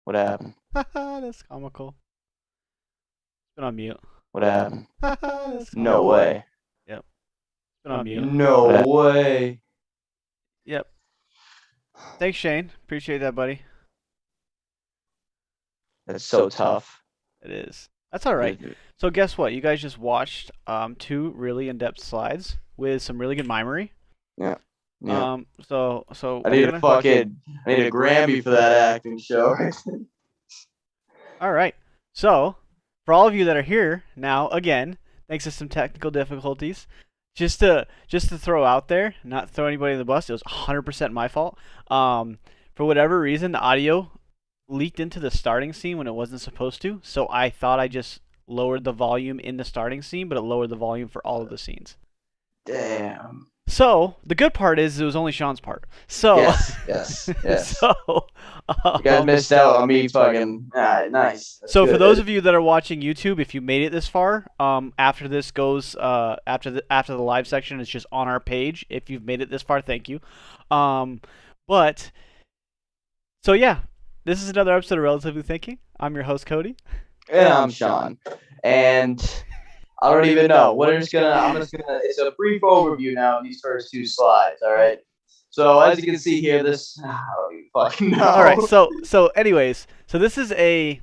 What happened? That's comical. Been on mute. What happened? That's No comical. way. Yep. Been on mute. No way. Yep. Thanks, Shane. Appreciate that, buddy. That's so tough. It is. That's all right. So guess what? You guys just watched two really in-depth slides with some really good mimery. Yeah. Yeah. So I we're need a gonna. fucking. I need a Grammy for that acting show. All right. So for all of you that are here now, again, thanks to some technical difficulties, just to throw out there, not throw anybody in the bus. It was 100% my fault. For whatever reason, the audio leaked into the starting scene when it wasn't supposed to. So I thought I just lowered the volume in the starting scene, but it lowered the volume for all of the scenes. Damn. So the good part is it was only Sean's part. So Yes. so You guys missed out on me fucking. Nice. That's so for good. those of you that are watching YouTube, if you made it this far, after this goes, after the live section, it's just on our page. If you've made it this far, thank you. But so yeah, this is another episode of Relatively Thinking. I'm your host Cody. And I'm Sean. And I don't even know. I'm just gonna. It's a brief overview now of these first two slides. All right. So as you can see here, this. I don't even fucking know. All right. Anyways, this is a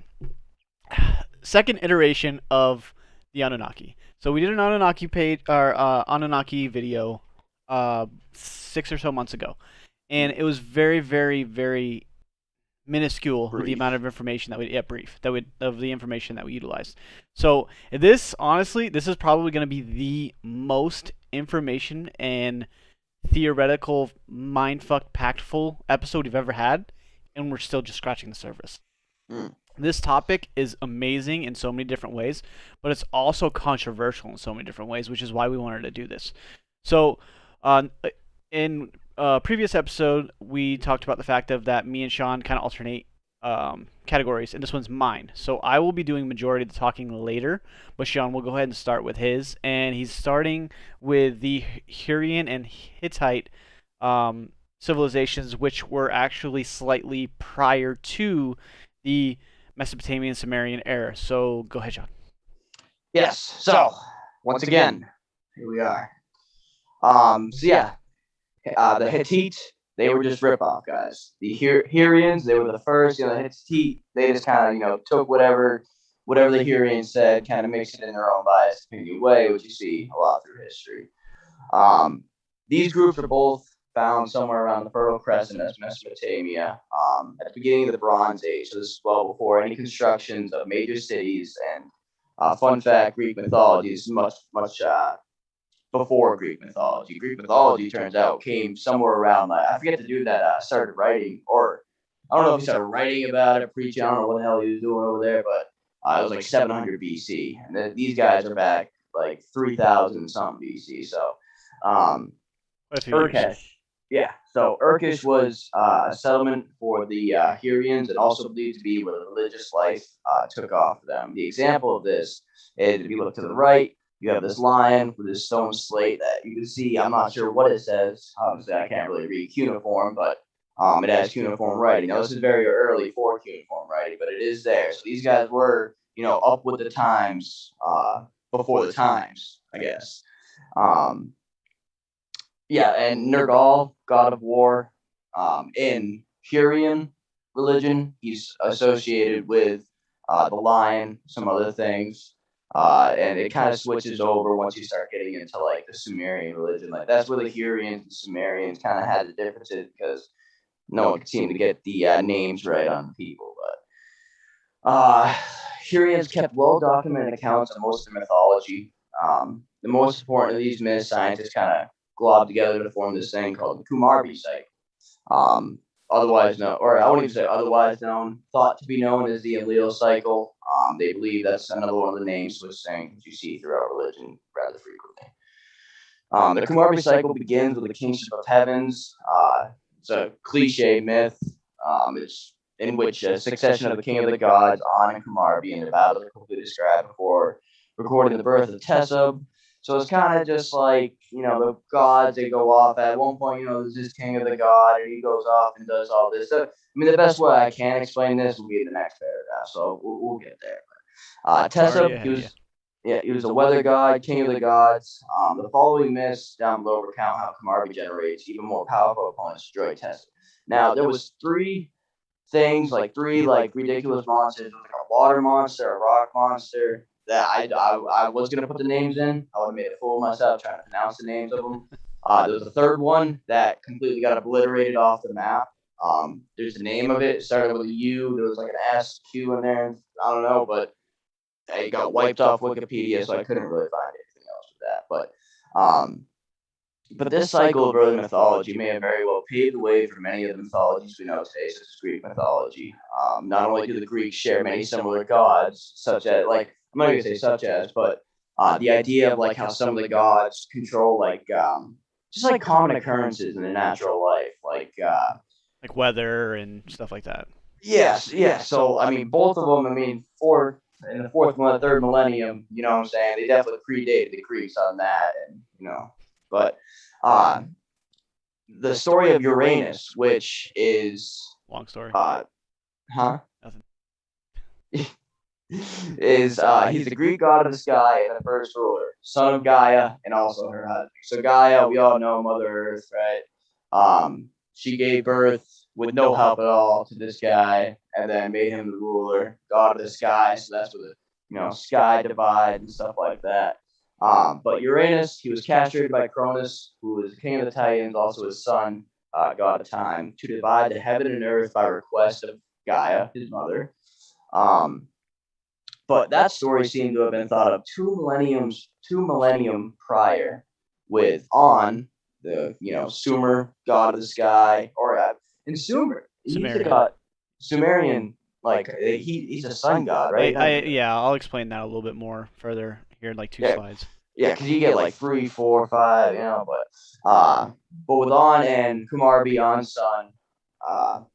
second iteration of the Anunnaki. So we did an Anunnaki page or Anunnaki video 6 or so months ago, and it was very, very, very minuscule the amount of information that we of the information that we utilized. So this honestly, this is probably going to be the most information and theoretical mindfuck packed episode we've ever had, and we're still just scratching the surface. This topic is amazing in so many different ways, but it's also controversial in so many different ways, which is why we wanted to do this. So, in a previous episode, we talked about the fact of that me and Sean kind of alternate categories, and this one's mine. So I will be doing majority of the talking later, but Sean will go ahead and start with his, and he's starting with the Hurrian and Hittite civilizations, which were actually slightly prior to the Mesopotamian Sumerian era. So go ahead, John. Yes. So once again, here we are. The Hittite, they were just rip-off guys. The Hurrians, they were the first. The Hittite, they just kind of took whatever the Hurrians said, kind of mixed it in their own biased opinion way, which you see a lot through history. These groups are both found somewhere around the Fertile Crescent as Mesopotamia at the beginning of the Bronze Age. So this is well before any constructions of major cities. And fun fact, Greek mythology is much before Greek mythology. Greek mythology, turns out, came somewhere around, I forget the dude that started writing, or I don't know if he started writing about it, preaching, I don't know what the hell he was doing over there, but it was like 700 BC. And these guys are back like 3000 something BC. So, Urkesh. Yeah, so Urkesh was a settlement for the Hurrians and also believed to be where the religious life took off for them. The example of this is if you look to the right, you have this lion with this stone slate that you can see. I'm not sure what it says. Obviously, I can't really read cuneiform, but it has cuneiform writing. Now, this is very early for cuneiform writing, but it is there. So these guys were, up with the times before the times, I guess. And Nergal, god of war, in Hurrian religion, he's associated with the lion, some other things. And it kind of switches over once you start getting into like the Sumerian religion. Like that's where the Hurrians and Sumerians kind of had the differences because no one could seem to get the names right on the people. But Hurrians kept well documented accounts of most of their mythology. The most important of these myths, scientists kind of globbed together to form this thing called the Kumarbi cycle. Otherwise known, or I wouldn't even say otherwise known, thought to be known as the allele cycle. They believe that's another one of the names switch things you see throughout religion rather frequently. The Kumarbi cycle begins with the kingship of heavens. It's a cliche myth. It's in which a succession of the king of the gods, An and Kumarbi, and their battles are completely described before recording the birth of Tessub. So it's kind of just like, the gods, they go off. At one point, there's this king of the god, and he goes off and does all this. So, I mean, the best way I can explain this will be the next paragraph. So we'll get there. Already Tessa, ahead of you. he was a weather god, king of the gods. The following myths down below recount how Kamarbi generates even more powerful opponents to destroy Tessa. Now, there was three things, like three like ridiculous monsters, like a water monster, a rock monster. That I was gonna put the names in. I would have made a fool of myself trying to pronounce the names of them. There was a third one that completely got obliterated off the map. There's the name of it. It started with a U. There was like an S, Q in there. I don't know, but it got wiped off Wikipedia, so I couldn't really find anything else with that. But this cycle of early mythology may have very well paved the way for many of the mythologies we know today, such as Greek mythology. Not only do the Greeks share many similar gods, such as, like, I'm not going to say such as, but the idea of like how some of the gods control just like common occurrences in the natural life, Like weather and stuff like that. yes, yes. So I mean, both of them. I mean, in the third millennium, what I'm saying, they definitely predated the Greeks on that, and but uh, the story of Uranus, which is Long story. huh, Nothing. is he's the Greek god of the sky and the first ruler, son of Gaia, and also her husband. So Gaia, we all know Mother Earth, right? She gave birth with no help at all to this guy, and then made him the ruler, god of the sky. So that's where the sky divide and stuff like that. But Uranus, he was castrated by Cronus, who was king of the Titans, also his son, god of time, to divide the heaven and earth by request of Gaia, his mother. But that story seemed to have been thought of two millennium prior, with On, the Sumer god of the sky, or in Sumer, he's a Sumerian. god, Sumerian, like he's a sun god, right? Yeah, I'll explain that a little bit more further here in like 2 Yeah, slides. yeah, because you get like 3, 4, 5, but with On and Kumarbi, On's son,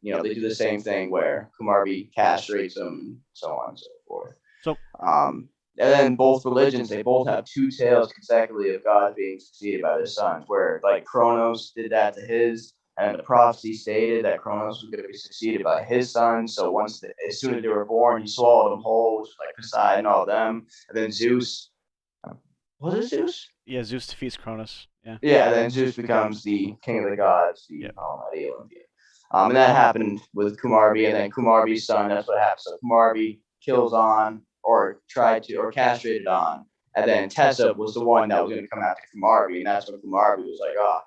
they do the same thing where Kumarbi castrates him, and so on and so forth. So, And then both religions, they both have two tales consecutively of gods being succeeded by their sons, where like Kronos did that to his, and the prophecy stated that Kronos was going to be succeeded by his son. So as soon as they were born, he swallowed them whole, which was like Poseidon and all of them. And then Zeus, was it Zeus? yeah, Zeus defeats Cronus. Yeah. Yeah, and then Zeus becomes the king of the gods, the almighty Olympian. And that happened with Kumarbi, and then Kumarbi's son, that's what happened. So Kumarbi kills On, or castrated On, and then Tessa was the one that was going to come after Kumarbi, and that's when Kumarbi was like, oh,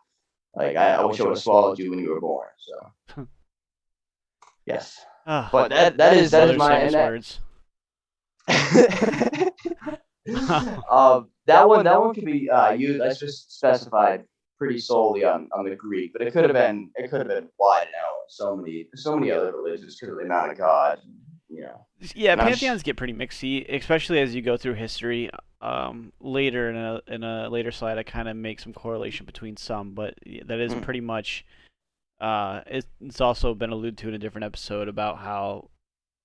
like, I wish I would have swallowed you when you were born. So, yes. But that is my words. That one could be used. That's just specified pretty solely on the Greek, but it could have been widened out. So many other religions because of the amount of gods. Yeah, pantheons get pretty mixy, especially as you go through history. Later in a later slide, I kind of make some correlation between some, but that is pretty much. It's also been alluded to in a different episode about how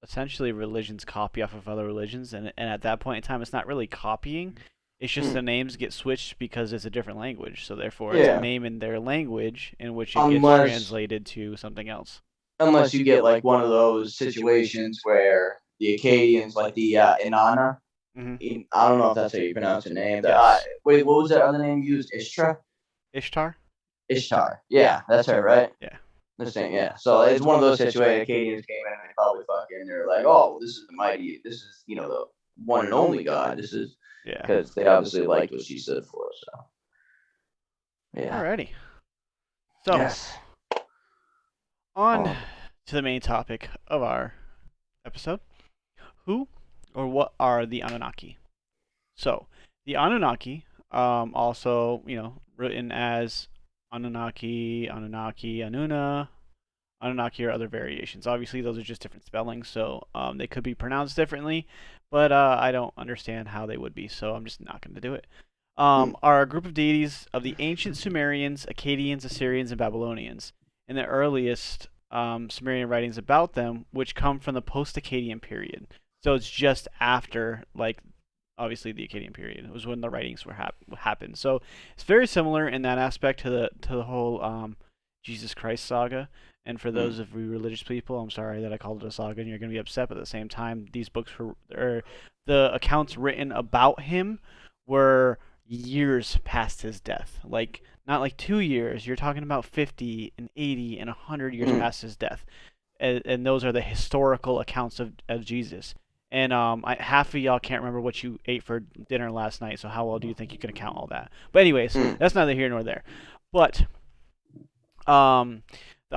essentially religions copy off of other religions, and at that point in time, it's not really copying. It's just the names get switched because it's a different language, so therefore it's a name in their language in which it gets translated to something else. Unless you get like one of those situations where the Akkadians, like the Inanna, I don't know if that's how you pronounce the name. Yes. Wait, what was that other name you used? Ishtar? Ishtar. Yeah, that's her, right? Yeah. The same, yeah. So it's one of those situations. Akkadians came in and they probably they're like, oh, this is the mighty, this is the one and only God. This is because they obviously liked what she stood for. So yeah. Alrighty. So yes. On to the main topic of our episode. Who or what are the Anunnaki? So, the Anunnaki, also, written as Anunnaki, Anunna, Anunnaki, or other variations. Obviously, those are just different spellings, so they could be pronounced differently, but I don't understand how they would be, so I'm just not going to do it. Are a group of deities of the ancient Sumerians, Akkadians, Assyrians, and Babylonians. In the earliest Sumerian writings about them, which come from the post-Akkadian period. So it's just after, like, obviously the Akkadian period. It was when the writings were happened. So it's very similar in that aspect to the whole Jesus Christ saga. And for Mm. those of you religious people, I'm sorry that I called it a saga, and you're going to be upset. But at the same time, these books were, or the accounts written about him were years past his death. Like not like 2 years. You're talking about 50 and 80 and 100 years Mm. past his death, and those are the historical accounts of Jesus. And half of y'all can't remember what you ate for dinner last night. So how well do you think you can account all that? But anyways, Mm. that's neither here nor there. But the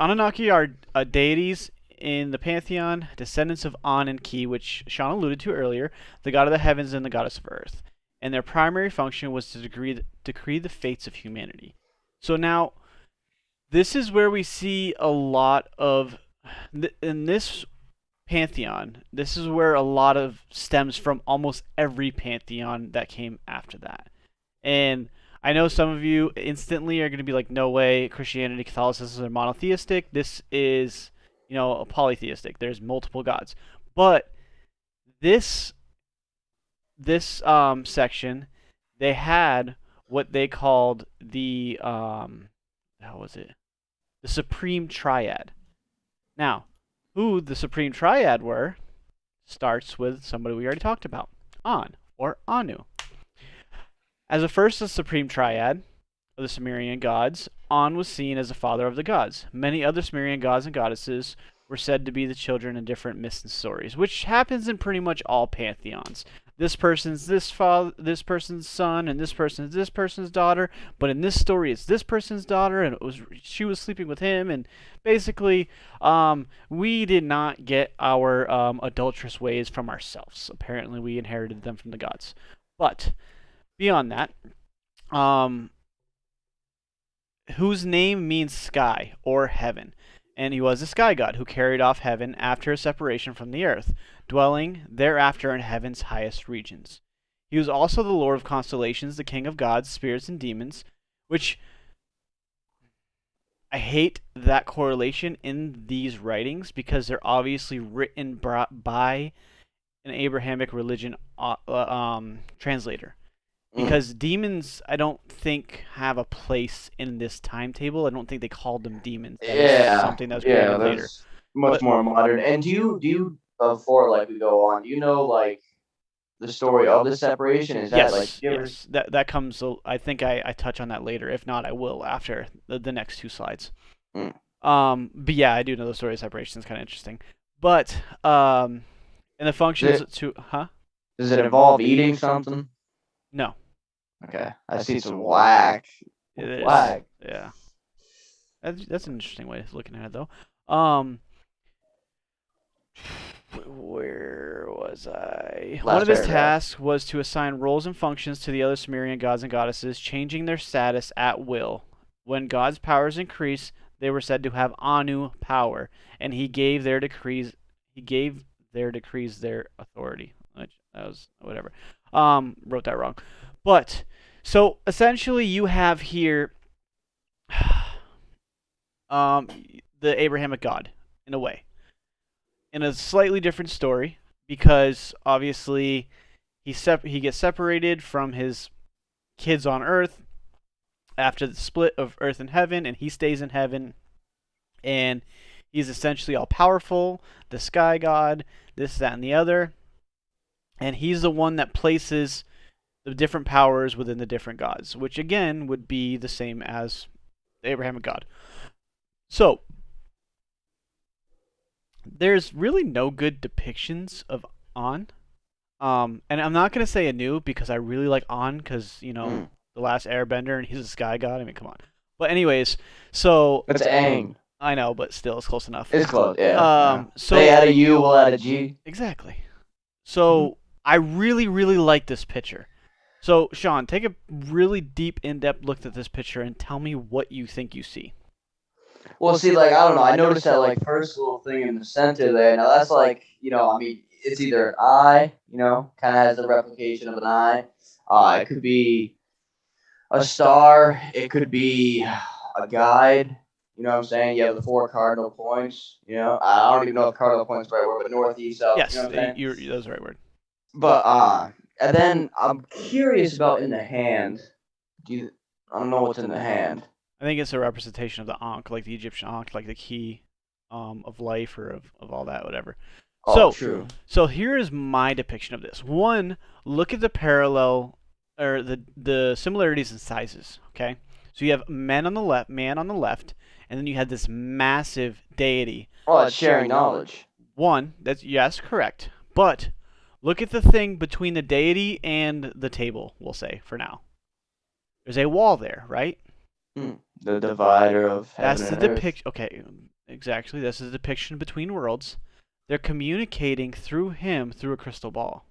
Anunnaki are deities in the pantheon, descendants of An and Ki, which Sean alluded to earlier, the god of the heavens and the goddess of earth. And their primary function was to decree the fates of humanity. So now, this is where we see a lot of in this pantheon. This is where a lot of stems from almost every pantheon that came after that. And I know some of you instantly are going to be like, no way, Christianity, Catholicism are monotheistic. This is, a polytheistic. There's multiple gods. But this section, they had what they called the how was it? The Supreme Triad. Now, who the Supreme Triad were starts with somebody we already talked about, An or Anu. As the first of the Supreme Triad of the Sumerian gods, An was seen as the father of the gods. Many other Sumerian gods and goddesses were said to be the children in different myths and stories, which happens in pretty much all pantheons. This person's this person's son, and this person's this person's daughter. But in this story, it's this person's daughter, and she was sleeping with him. And basically, we did not get our adulterous ways from ourselves. Apparently, we inherited them from the gods. But beyond that, whose name means sky or heaven, and he was a sky god who carried off heaven after his separation from the earth, dwelling thereafter in heaven's highest regions. He was also the lord of constellations, the king of gods, spirits, and demons, which I hate that correlation in these writings because they're obviously written by an Abrahamic religion translator. Because demons, I don't think have a place in this timetable. I don't think they called them demons. That is something that was created later. That's much more modern. And do you before like we go on, do you know like the story of the separation? Is that like yes. That comes. I think I touch on that later. If not, I will after the next two slides. Mm. But yeah, I do know the story of separation. It's kind of interesting. But and the functions Does it involve eating something? No. Okay, I see some whack. It is. Whack. Yeah. That's an interesting way of looking at it, though. Where was I? One of his tasks was to assign roles and functions to the other Sumerian gods and goddesses, changing their status at will. When gods' powers increased, they were said to have Anu power, and he gave their decrees. Their authority. Which that was whatever. Wrote that wrong. But so essentially, you have here the Abrahamic God in a way, in a slightly different story, because obviously he gets separated from his kids on Earth after the split of Earth and Heaven, and he stays in Heaven, and he's essentially all powerful, the Sky God, this, that, and the other, and he's the one that places the different powers within the different gods, which again would be the same as the Abrahamic God. So, there's really no good depictions of An. And I'm not going to say Anu because I really like An because, the last airbender and he's a sky god. I mean, come on. But anyways, so... It's Aang. I know, but still, it's close enough. It's close, yeah. So they add a U, we'll add a G. Exactly. So, I really, really like this picture. So, Sean, take a really deep, in-depth look at this picture and tell me what you think you see. Well, see, like, I don't know. I noticed that, like, first little thing in the center there. Now, that's like, I mean, it's either an eye, kind of has the replication of an eye. It could be a star. It could be a guide. You know what I'm saying? You have the 4 cardinal points. I don't even know if cardinal points is the right word, but north, east, south. Yes, you know what I'm saying? that's the right word. But And then I'm curious about in the hand. Do you? I don't know what's in the hand. I think it's a representation of the Ankh, like the Egyptian Ankh, like the key of life or of all that, whatever. Oh, So, true. so here is my depiction of this. One, look at the parallel or the similarities in sizes. Okay, so you have man on the left, and then you had this massive deity. Oh, it's sharing knowledge. One, that's yes, correct. But look at the thing between the deity and the table. We'll say for now, there's a wall there, right? The divider of That's heaven the and earth. depiction. Okay, exactly. This is the depiction between worlds. They're communicating through him through a crystal ball.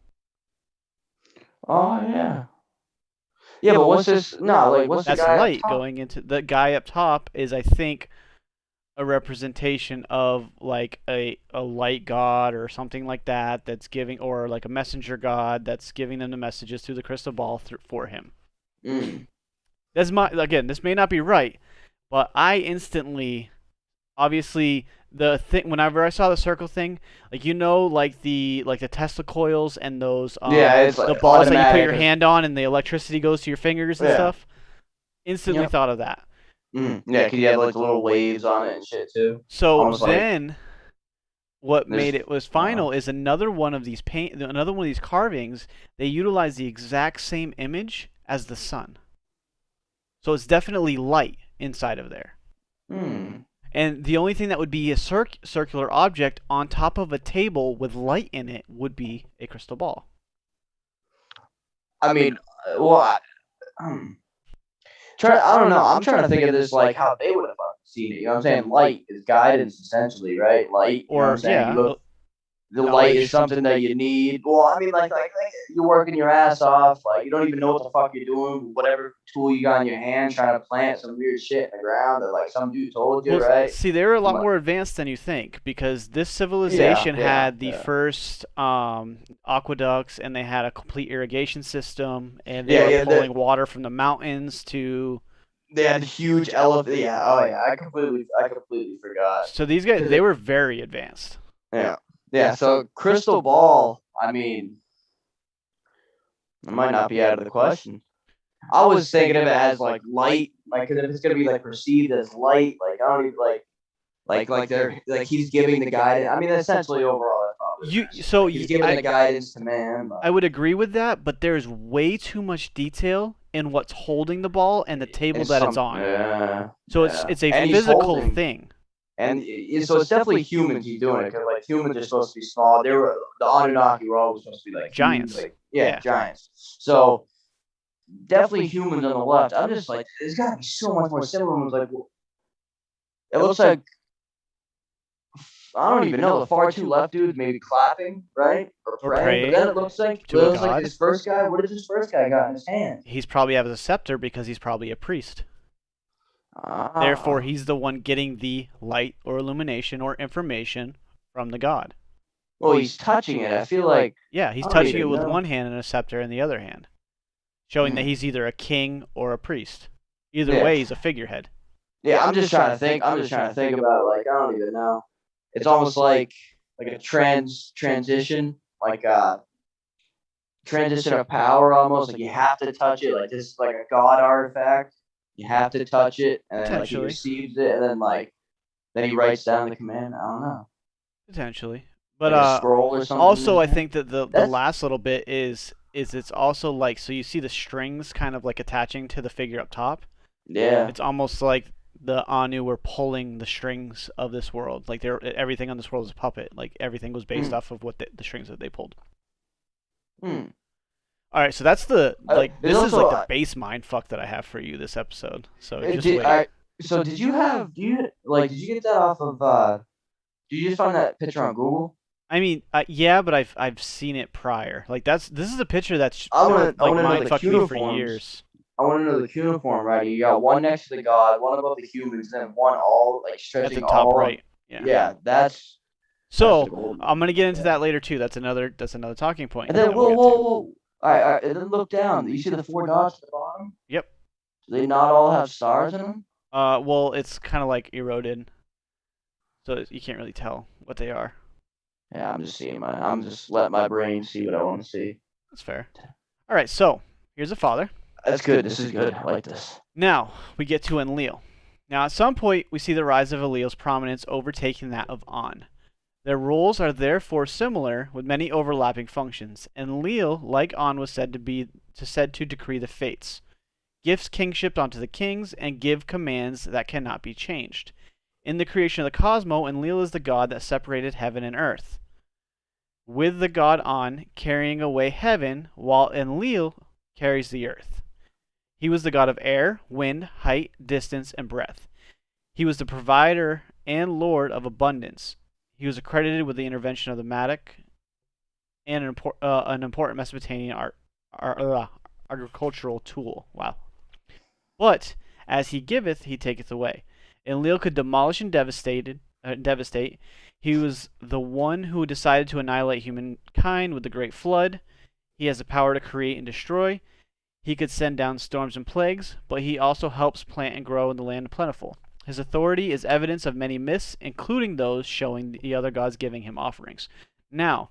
Oh yeah. Yeah, but what's this? No, like what's the That's guy up light top? going into the guy up top is I think a representation of like a light god or something like that that's giving or like a messenger god that's giving them the messages through the crystal ball for him. Mm. That's my again, this may not be right, but I instantly obviously the thing whenever I saw the circle thing, like like the Tesla coils and those Yeah, it's the like balls that you put automatic. your hand on and the electricity goes to your fingers and Yeah. stuff. Instantly Yep. thought of that. Yeah, because you have like the little waves on it and shit too. So Almost like then what there's. made it was final is another one of these carvings, they utilize the exact same image as the sun. So it's definitely light inside of there. Hmm. And the only thing that would be a circular object on top of a table with light in it would be a crystal ball. I mean, well, um, I don't know. I'm trying to think of this like how they would have fucking seen it. You know what I'm saying? Light is guidance, essentially, right? Light. You know what I'm Or saying? You yeah, look. The light is knowledge. something that you need. Well, I mean, like you're working your ass off. Like you don't even know what the fuck you're doing. Whatever tool you got in your hand, trying to plant some weird shit in the ground that like some dude told you, Well, right? see, they were a Some lot like, more advanced than you think because this yeah, civilization yeah, had the yeah, first aqueducts and they had a complete irrigation system and they yeah, were yeah. pulling water from the mountains to. They had huge elephant. Yeah, oh yeah. I completely forgot. So these guys, Cause they were very advanced. yeah, yeah. So crystal ball. I mean, it might not be out of the question. I was thinking of it as like light, like cause if it's gonna be like perceived as light, like I don't even like they're like he's giving the guidance. I mean, essentially overall, that's probably what You they're saying. so Like, he's giving the guidance to man. I would agree with that, but there's way too much detail in what's holding the ball and the table And that it's some, on. yeah, So yeah. it's a And he's physical holding, thing. and so it's definitely humans he's doing it because like humans are supposed to be small. They were the Anunnaki were always supposed to be like huge, Giants. like yeah, Yeah. giants. So definitely humans on the left. I'm just like, there's got to be so much more similar ones. Like, it looks like I don't even know the far two left dudes maybe clapping, right, or Or praying. But praying then it looks to a like god. this first guy. What does this first guy got in his hand? He's probably has a scepter because he's probably a priest. Therefore, Ah, he's the one getting the light or illumination or information from the god. well, he's touching it. I feel like Yeah, he's I don't touching it even with know. one hand and a scepter in the other hand, showing that Hmm. he's either a king or a priest. Either Yeah, way, he's a figurehead. yeah. I'm just trying to think. I'm just trying to think about it. Like I don't even know. It's almost like a transition, like a transition of power, almost like you have to touch it. Like this is like a god artifact. You have to touch it, and then like he Potentially. receives it, and then he writes down the command. I don't know, Potentially. But like a scroll or something. also I think that the That's last little bit is it's also like so you see the strings kind of like attaching to the figure up top. yeah. It's almost like the Anu were pulling the strings of this world. Like everything on this world is a puppet. Like everything was based Mm. off of what the strings that they pulled. Mm. All right, so that's the like There's this is also like the base mind fuck that I have for you this episode. So just did, wait. so did you have did you get that off of did you just find that picture on Google? I mean, yeah, but I've seen it prior. Like this is a picture that's I like want to know mind the fucked me for cuneiforms. years. I want to know the cuneiform writing. You got one next to the god, one above the humans, then one all like At the stretching top all. right. Yeah. Yeah, that's the So golden. I'm gonna get into Yeah. that later too. That's another talking point And then that we'll get to. whoa. All right, and then look down. You see the four dots at the bottom? Yep. Do they not all have stars in them? Well, it's kind of like eroded, so you can't really tell what they are. Yeah, I'm just seeing I'm just letting my brain see what I want to see. That's fair. All right, so here's a father. That's good. This is good. I like this. Now we get to Enlil. Now, at some point, we see the rise of Enlil's prominence overtaking that of An. Their roles are therefore similar, with many overlapping functions. Enlil, like An, was said to decree the fates, gifts kingship onto the kings, and give commands that cannot be changed. In the creation of the cosmos, Enlil is the god that separated heaven and earth, with the god An carrying away heaven, while Enlil carries the earth. He was the god of air, wind, height, distance, and breath. He was the provider and lord of abundance. He was accredited with the intervention of the matic and an important Mesopotamian agricultural tool. Wow. But as he giveth, he taketh away. Enlil could demolish and devastate. He was the one who decided to annihilate humankind with the Great Flood. He has the power to create and destroy. He could send down storms and plagues, but he also helps plant and grow in the land plentiful. His authority is evidence of many myths, including those showing the other gods giving him offerings. Now,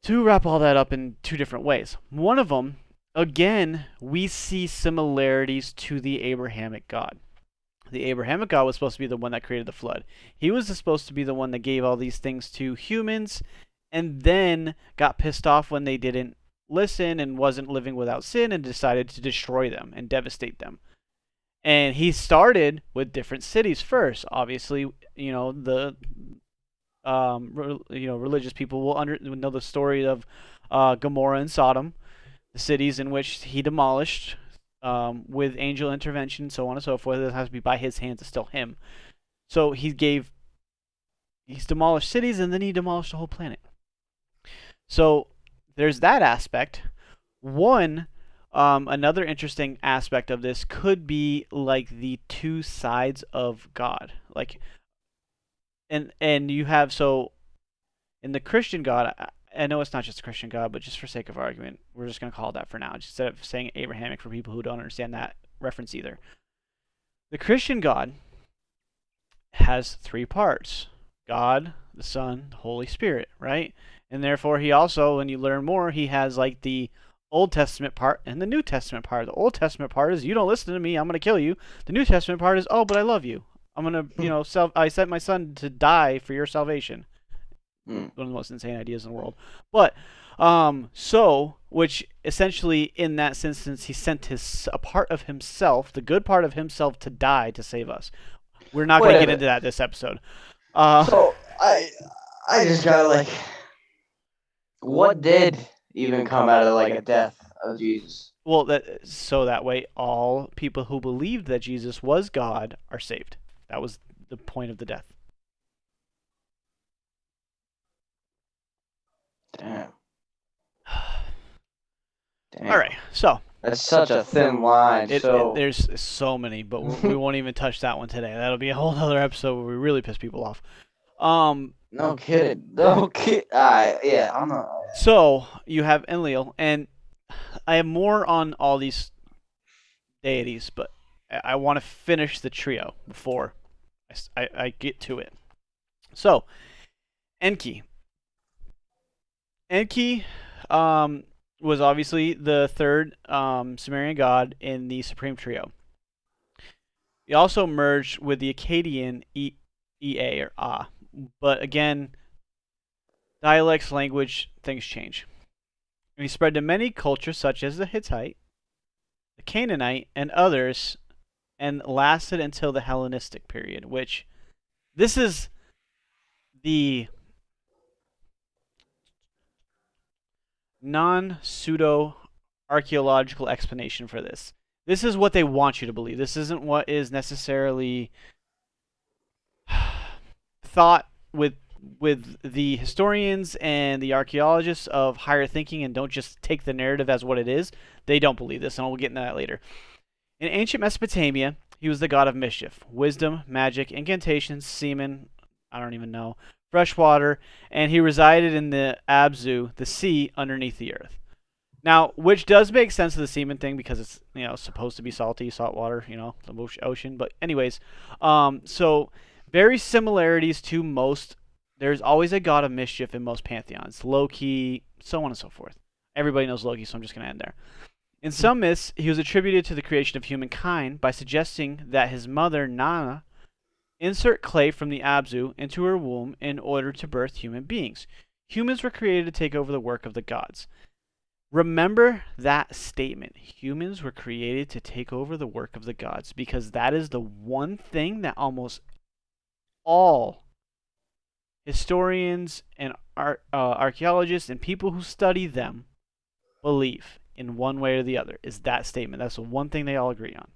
to wrap all that up in two different ways. One of them, again, we see similarities to the Abrahamic God. The Abrahamic God was supposed to be the one that created the flood. He was supposed to be the one that gave all these things to humans and then got pissed off when they didn't listen and wasn't living without sin and decided to destroy them and devastate them. And he started with different cities first. Obviously, the religious people will know the story of Gomorrah and Sodom, the cities in which he demolished with angel intervention, so on and so forth. It has to be by his hands. It's still him. So he's demolished cities, and then he demolished the whole planet. So there's that aspect. Another interesting aspect of this could be like the two sides of God. Like, and you have, so in the Christian God, I know it's not just a Christian God, but just for sake of argument, we're just going to call it that for now, instead of saying Abrahamic for people who don't understand that reference either. The Christian God has three parts: God, the Son, the Holy Spirit, right? And therefore, he also, when you learn more, he has like the Old Testament part and the New Testament part. The Old Testament part is, you don't listen to me, I'm going to kill you. The New Testament part is, oh, but I love you. I'm going to, I sent my son to die for your salvation. One of the most insane ideas in the world. But, which essentially, in that instance, he sent a part of himself, the good part of himself, to die to save us. We're not going to get into that this episode. So, I just gotta, like, what did even come out of, like, a death of Jesus? Well, that way, all people who believed that Jesus was God are saved. That was the point of the death. Damn. All right, so that's such a thin line. There's so many, but we won't even touch that one today. That'll be a whole other episode where we really piss people off. No kidding. No kid. Yeah, I'm not. So you have Enlil, and I have more on all these deities, but I want to finish the trio before I get to it. So, Enki. Enki was obviously the third Sumerian god in the Supreme Trio. He also merged with the Akkadian Ea or Ah. But again, dialects, language, things change. And he spread to many cultures such as the Hittite, the Canaanite, and others, and lasted until the Hellenistic period, which this is the non-pseudo archaeological explanation for this. This is what they want you to believe. This isn't what is necessarily thought with the historians and the archaeologists of higher thinking, and don't just take the narrative as what it is. They don't believe this, and we'll get into that later. In ancient Mesopotamia, he was the god of mischief, wisdom, magic, incantations, semen, I don't even know, fresh water, and he resided in the Abzu, the sea underneath the earth. Now, which does make sense of the semen thing, because it's supposed to be salty, salt water, the ocean. But anyways, so very similarities to most. There's always a god of mischief in most pantheons, Loki, so on and so forth. Everybody knows Loki, so I'm just going to end there. In some myths, he was attributed to the creation of humankind by suggesting that his mother, Nana, insert clay from the Abzu into her womb in order to birth human beings. Humans were created to take over the work of the gods. Remember that statement. Humans were created to take over the work of the gods, because that is the one thing that almost all historians and archaeologists and people who study them believe in one way or the other, is that statement. That's the one thing they all agree on.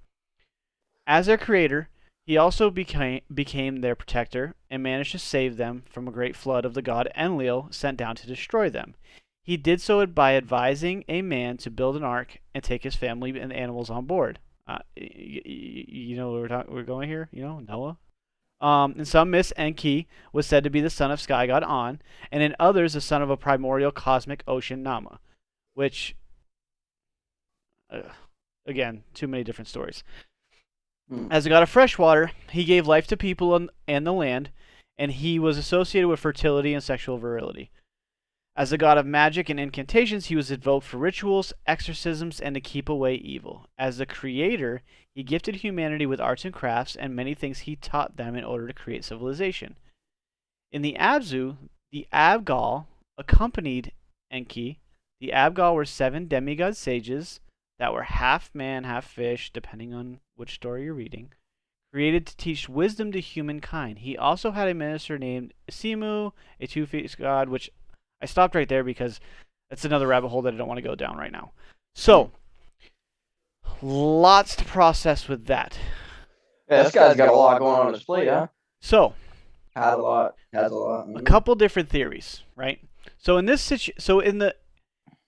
As their creator, he also became their protector and managed to save them from a great flood of the god Enlil sent down to destroy them. He did so by advising a man to build an ark and take his family and animals on board. You know where we're going here? You know, Noah? In some myths, Enki was said to be the son of sky god An, and in others, the son of a primordial cosmic ocean Nama, which, again, too many different stories. As a god of freshwater, he gave life to people and the land, and he was associated with fertility and sexual virility. As a god of magic and incantations, he was invoked for rituals, exorcisms, and to keep away evil. As the creator, he gifted humanity with arts and crafts, and many things he taught them in order to create civilization. In the Abzu, the Abgal accompanied Enki. The Abgal were 7 demigod sages that were half man, half fish, depending on which story you're reading, created to teach wisdom to humankind. He also had a minister named Simu, a two-faced god, which I stopped right there because that's another rabbit hole that I don't want to go down right now. So, lots to process with that. Yeah, this guy's got a lot going on his plate, huh? So, has a lot. A couple different theories, right? So in this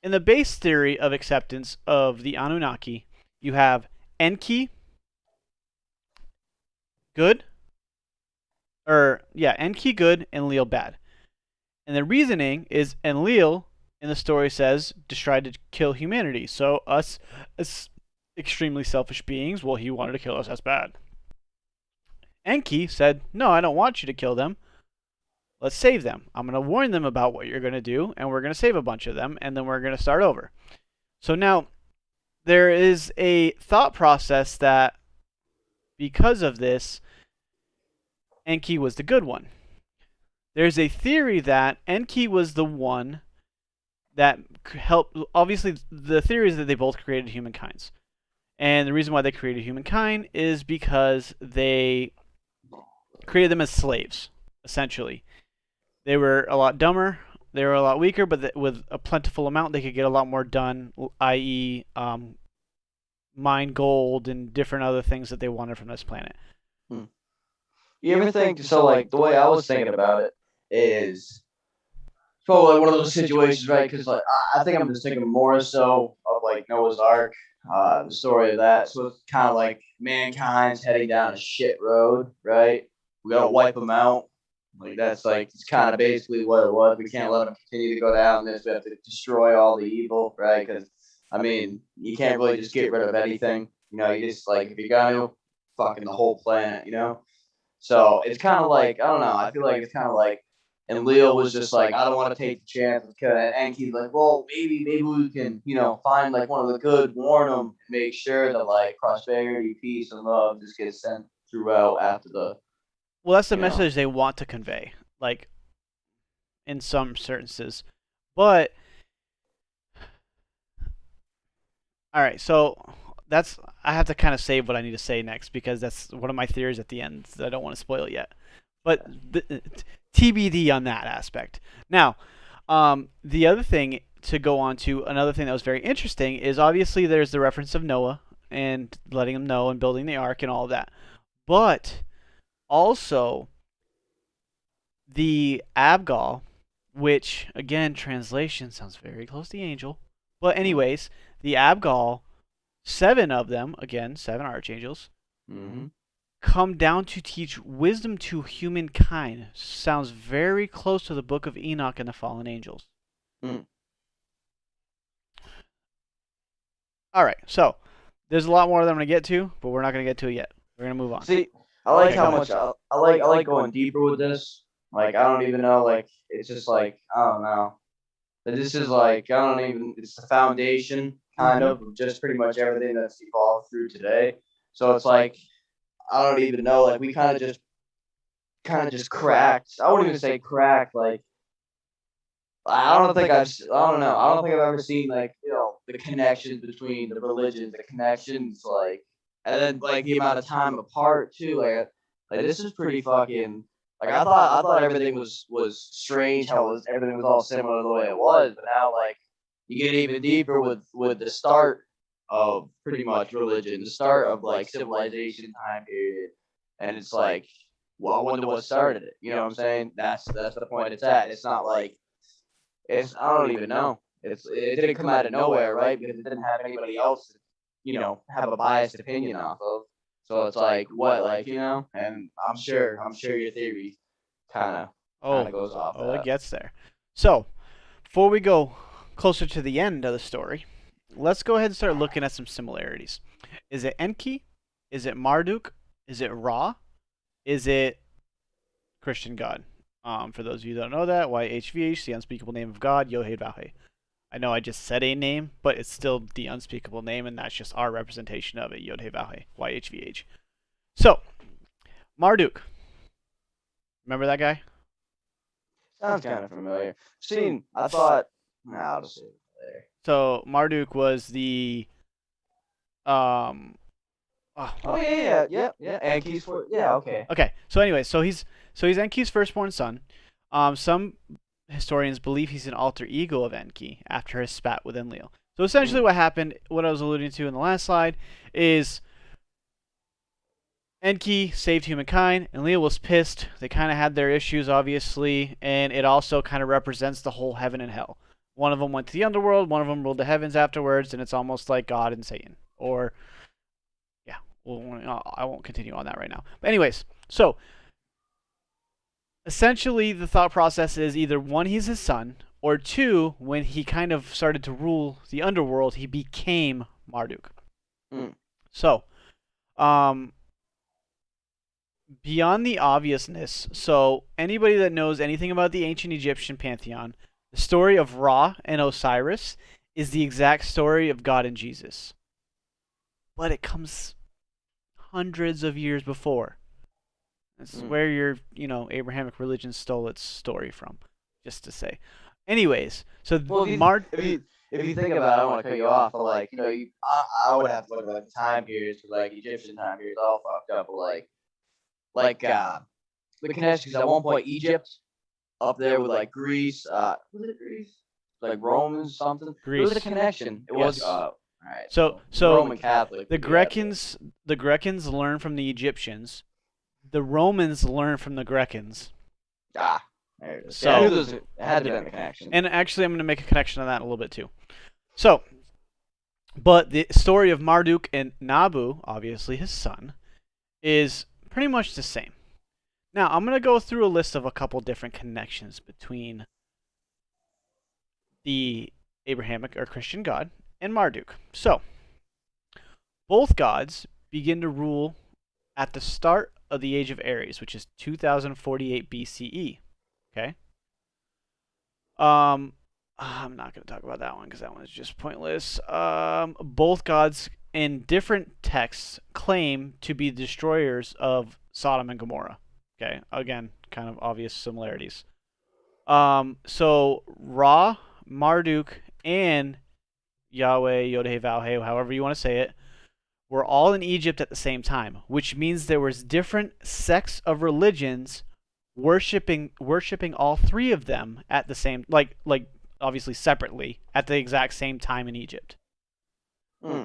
in the base theory of acceptance of the Anunnaki, you have Enki, good, Enki good, Enlil bad. And the reasoning is Enlil in the story says just tried to kill humanity. So us as extremely selfish beings, well, he wanted to kill us. That's bad. Enki said, no, I don't want you to kill them. Let's save them. I'm going to warn them about what you're going to do, and we're going to save a bunch of them, and then we're going to start over. So now there is a thought process that because of this, Enki was the good one. There's a theory that Enki was the one that helped. Obviously, the theory is that they both created humankinds. And the reason why they created humankind is because they created them as slaves, essentially. They were a lot dumber, they were a lot weaker, but with a plentiful amount, they could get a lot more done, i.e., mine gold and different other things that they wanted from this planet. You ever think, so like, the way I was thinking about it is probably like one of those situations, right? Because like, I think I'm just thinking more so of like Noah's Ark, the story of that. So it's kind of like mankind's heading down a shit road, right? We gotta wipe them out. Like that's like it's kind of basically what it was. We can't let them continue to go down this. We have to destroy all the evil, right? Because I mean, you can't really just get rid of anything. You know, you just like if you're gonna fucking the whole planet, you know. So it's kind of like I don't know. I feel like it's kind of like, and Leo was just like, I don't want to take the chance with Kat. And he's like, well, maybe we can, you know, find like one of the good, warn them, and make sure that like prosperity, peace, and love just gets sent throughout after the. Well, that's the message they want to convey, like in some instances. But all right, so that's I have to kind of save what I need to say next because that's one of my theories at the end. So I don't want to spoil it yet. But TBD on that aspect. Now, the other thing to go on to, another thing that was very interesting is obviously there's the reference of Noah and letting him know and building the ark and all of that. But also the Abgal, which again, translation sounds very close to the angel. But anyways, the Abgal, 7 of them, again, 7 archangels, come down to teach wisdom to humankind. Sounds very close to the book of Enoch and the fallen angels. All right, so there's a lot more that I'm going to get to, but we're not going to get to it yet. We're going to move on. See, I like how much I like going deeper with this. Like I don't even know. Like it's just like I don't know. that this is like I don't even it's the foundation kind Mm-hmm. of just pretty much everything that's evolved through today. So it's like I don't even know, like we kind of just cracked. I wouldn't even say cracked, like I don't know. I don't think I've ever seen like the connections between the religions, the connections like, and then like the amount of time apart too. Like this is pretty fucking. Like I thought everything was strange. How everything was all similar the way it was, but now like you get even deeper with the start of pretty much religion, the start of like civilization time period, and it's like, well, I wonder what started it. You know what I'm saying? That's the point it's at. It's not like it's I don't even know. It didn't come out of nowhere, right? Because it didn't have anybody else to, have a biased opinion off of. So it's like what, like and I'm sure your theory kind of kind Oh, of goes off it that. gets there. So, before we go closer to the end of the story, let's go ahead and start looking at some similarities. Is it Enki? Is it Marduk? Is it Ra? Is it Christian God? For those of you that don't know that, YHVH, the unspeakable name of God, Yohei Vauhe. I know I just said a name, but it's still the unspeakable name, and that's just our representation of it, Yohei Vauhe, YHVH. So, Marduk. Remember that guy? Sounds kind of familiar. Seen, I thought, nah, I'll just say it there. So, Marduk was the um Oh yeah. And keys for yeah, okay. okay. So anyway, so he's Enki's firstborn son. Some historians believe he's an alter ego of Enki after his spat with Enlil. So essentially, Mm. what happened, what I was alluding to in the last slide, is Enki saved humankind. Enlil was pissed. They kind of had their issues, obviously, and it also kind of represents the whole heaven and hell. One of them went to the underworld. One of them ruled the heavens afterwards, and it's almost like God and Satan, or yeah, well, I won't continue on that right now. But anyways, so essentially the thought process is either one, he's his son, or two, when he kind of started to rule the underworld, he became Marduk. Mm. So, um, beyond the obviousness, so anybody that knows anything about the ancient Egyptian pantheon, the story of Ra and Osiris is the exact story of God and Jesus. But it comes hundreds of years before. This is where your, Abrahamic religion stole its story from, just to say. Anyways, so Well, if you think about it, I don't want to cut you off, but like I would have to look at like the time periods, like Egyptian time periods, all fucked up. But like the connections at one point, Egypt up there with like Greece. Was it Greece? Like Romans something. There was a Greece. connection. It was Yes. all right. So The so Roman Catholic. the Yeah. Grecans learn from the Egyptians. The Romans learn from the Grecans. Ah, there it is. So- Yeah, I knew it had to be a connection. And actually, I'm going to make a connection on that a little bit too. So, but the story of Marduk and Nabu, obviously his son, is pretty much the same. Now, I'm going to go through a list of a couple different connections between the Abrahamic or Christian God and Marduk. So, both gods begin to rule at the start of the Age of Aries, which is 2048 BCE. Okay? I'm not going to talk about that one because that one is just pointless. Both gods in different texts claim to be destroyers of Sodom and Gomorrah. Okay, again, kind of obvious similarities. So Ra, Marduk, and Yahweh, Yodhe, Vauhe, however you want to say it, were all in Egypt at the same time, which means there was different sects of religions worshiping all three of them at the same like obviously separately at the exact same time in Egypt. Hmm.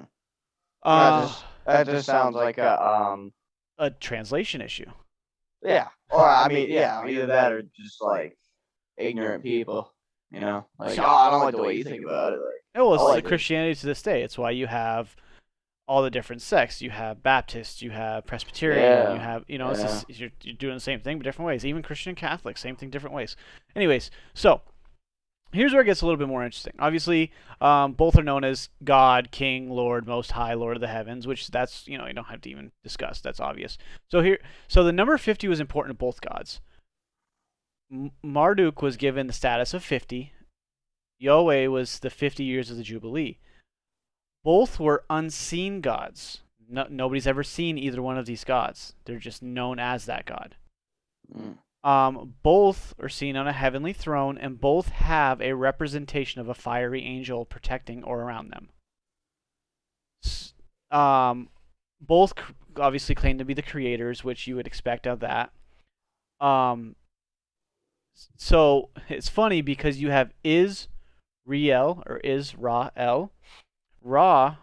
Uh, That just sounds like a translation issue. yeah. Or I mean, yeah, either that or just like ignorant people. Like, oh, I don't like the way you think about it. Like, Well, it's I like it. Christianity to this day. It's why you have all the different sects. You have Baptist, you have Presbyterian, Yeah, you have, it's yeah. just, you're doing the same thing but different ways. Even Christian and Catholic, same thing, different ways. Anyways, so here's where it gets a little bit more interesting. Obviously, both are known as God, King, Lord, Most High, Lord of the Heavens, which that's, you don't have to even discuss. That's obvious. So the number 50 was important to both gods. Marduk was given the status of 50, Yahweh was the 50 years of the Jubilee. Both were unseen gods. Nobody's ever seen either one of these gods. They're just known as that god. Mm. Both are seen on a heavenly throne, and both have a representation of a fiery angel protecting or around them. Um, both obviously claim to be the creators, which you would expect of that. So it's funny because you have Riel or Israel. Ra,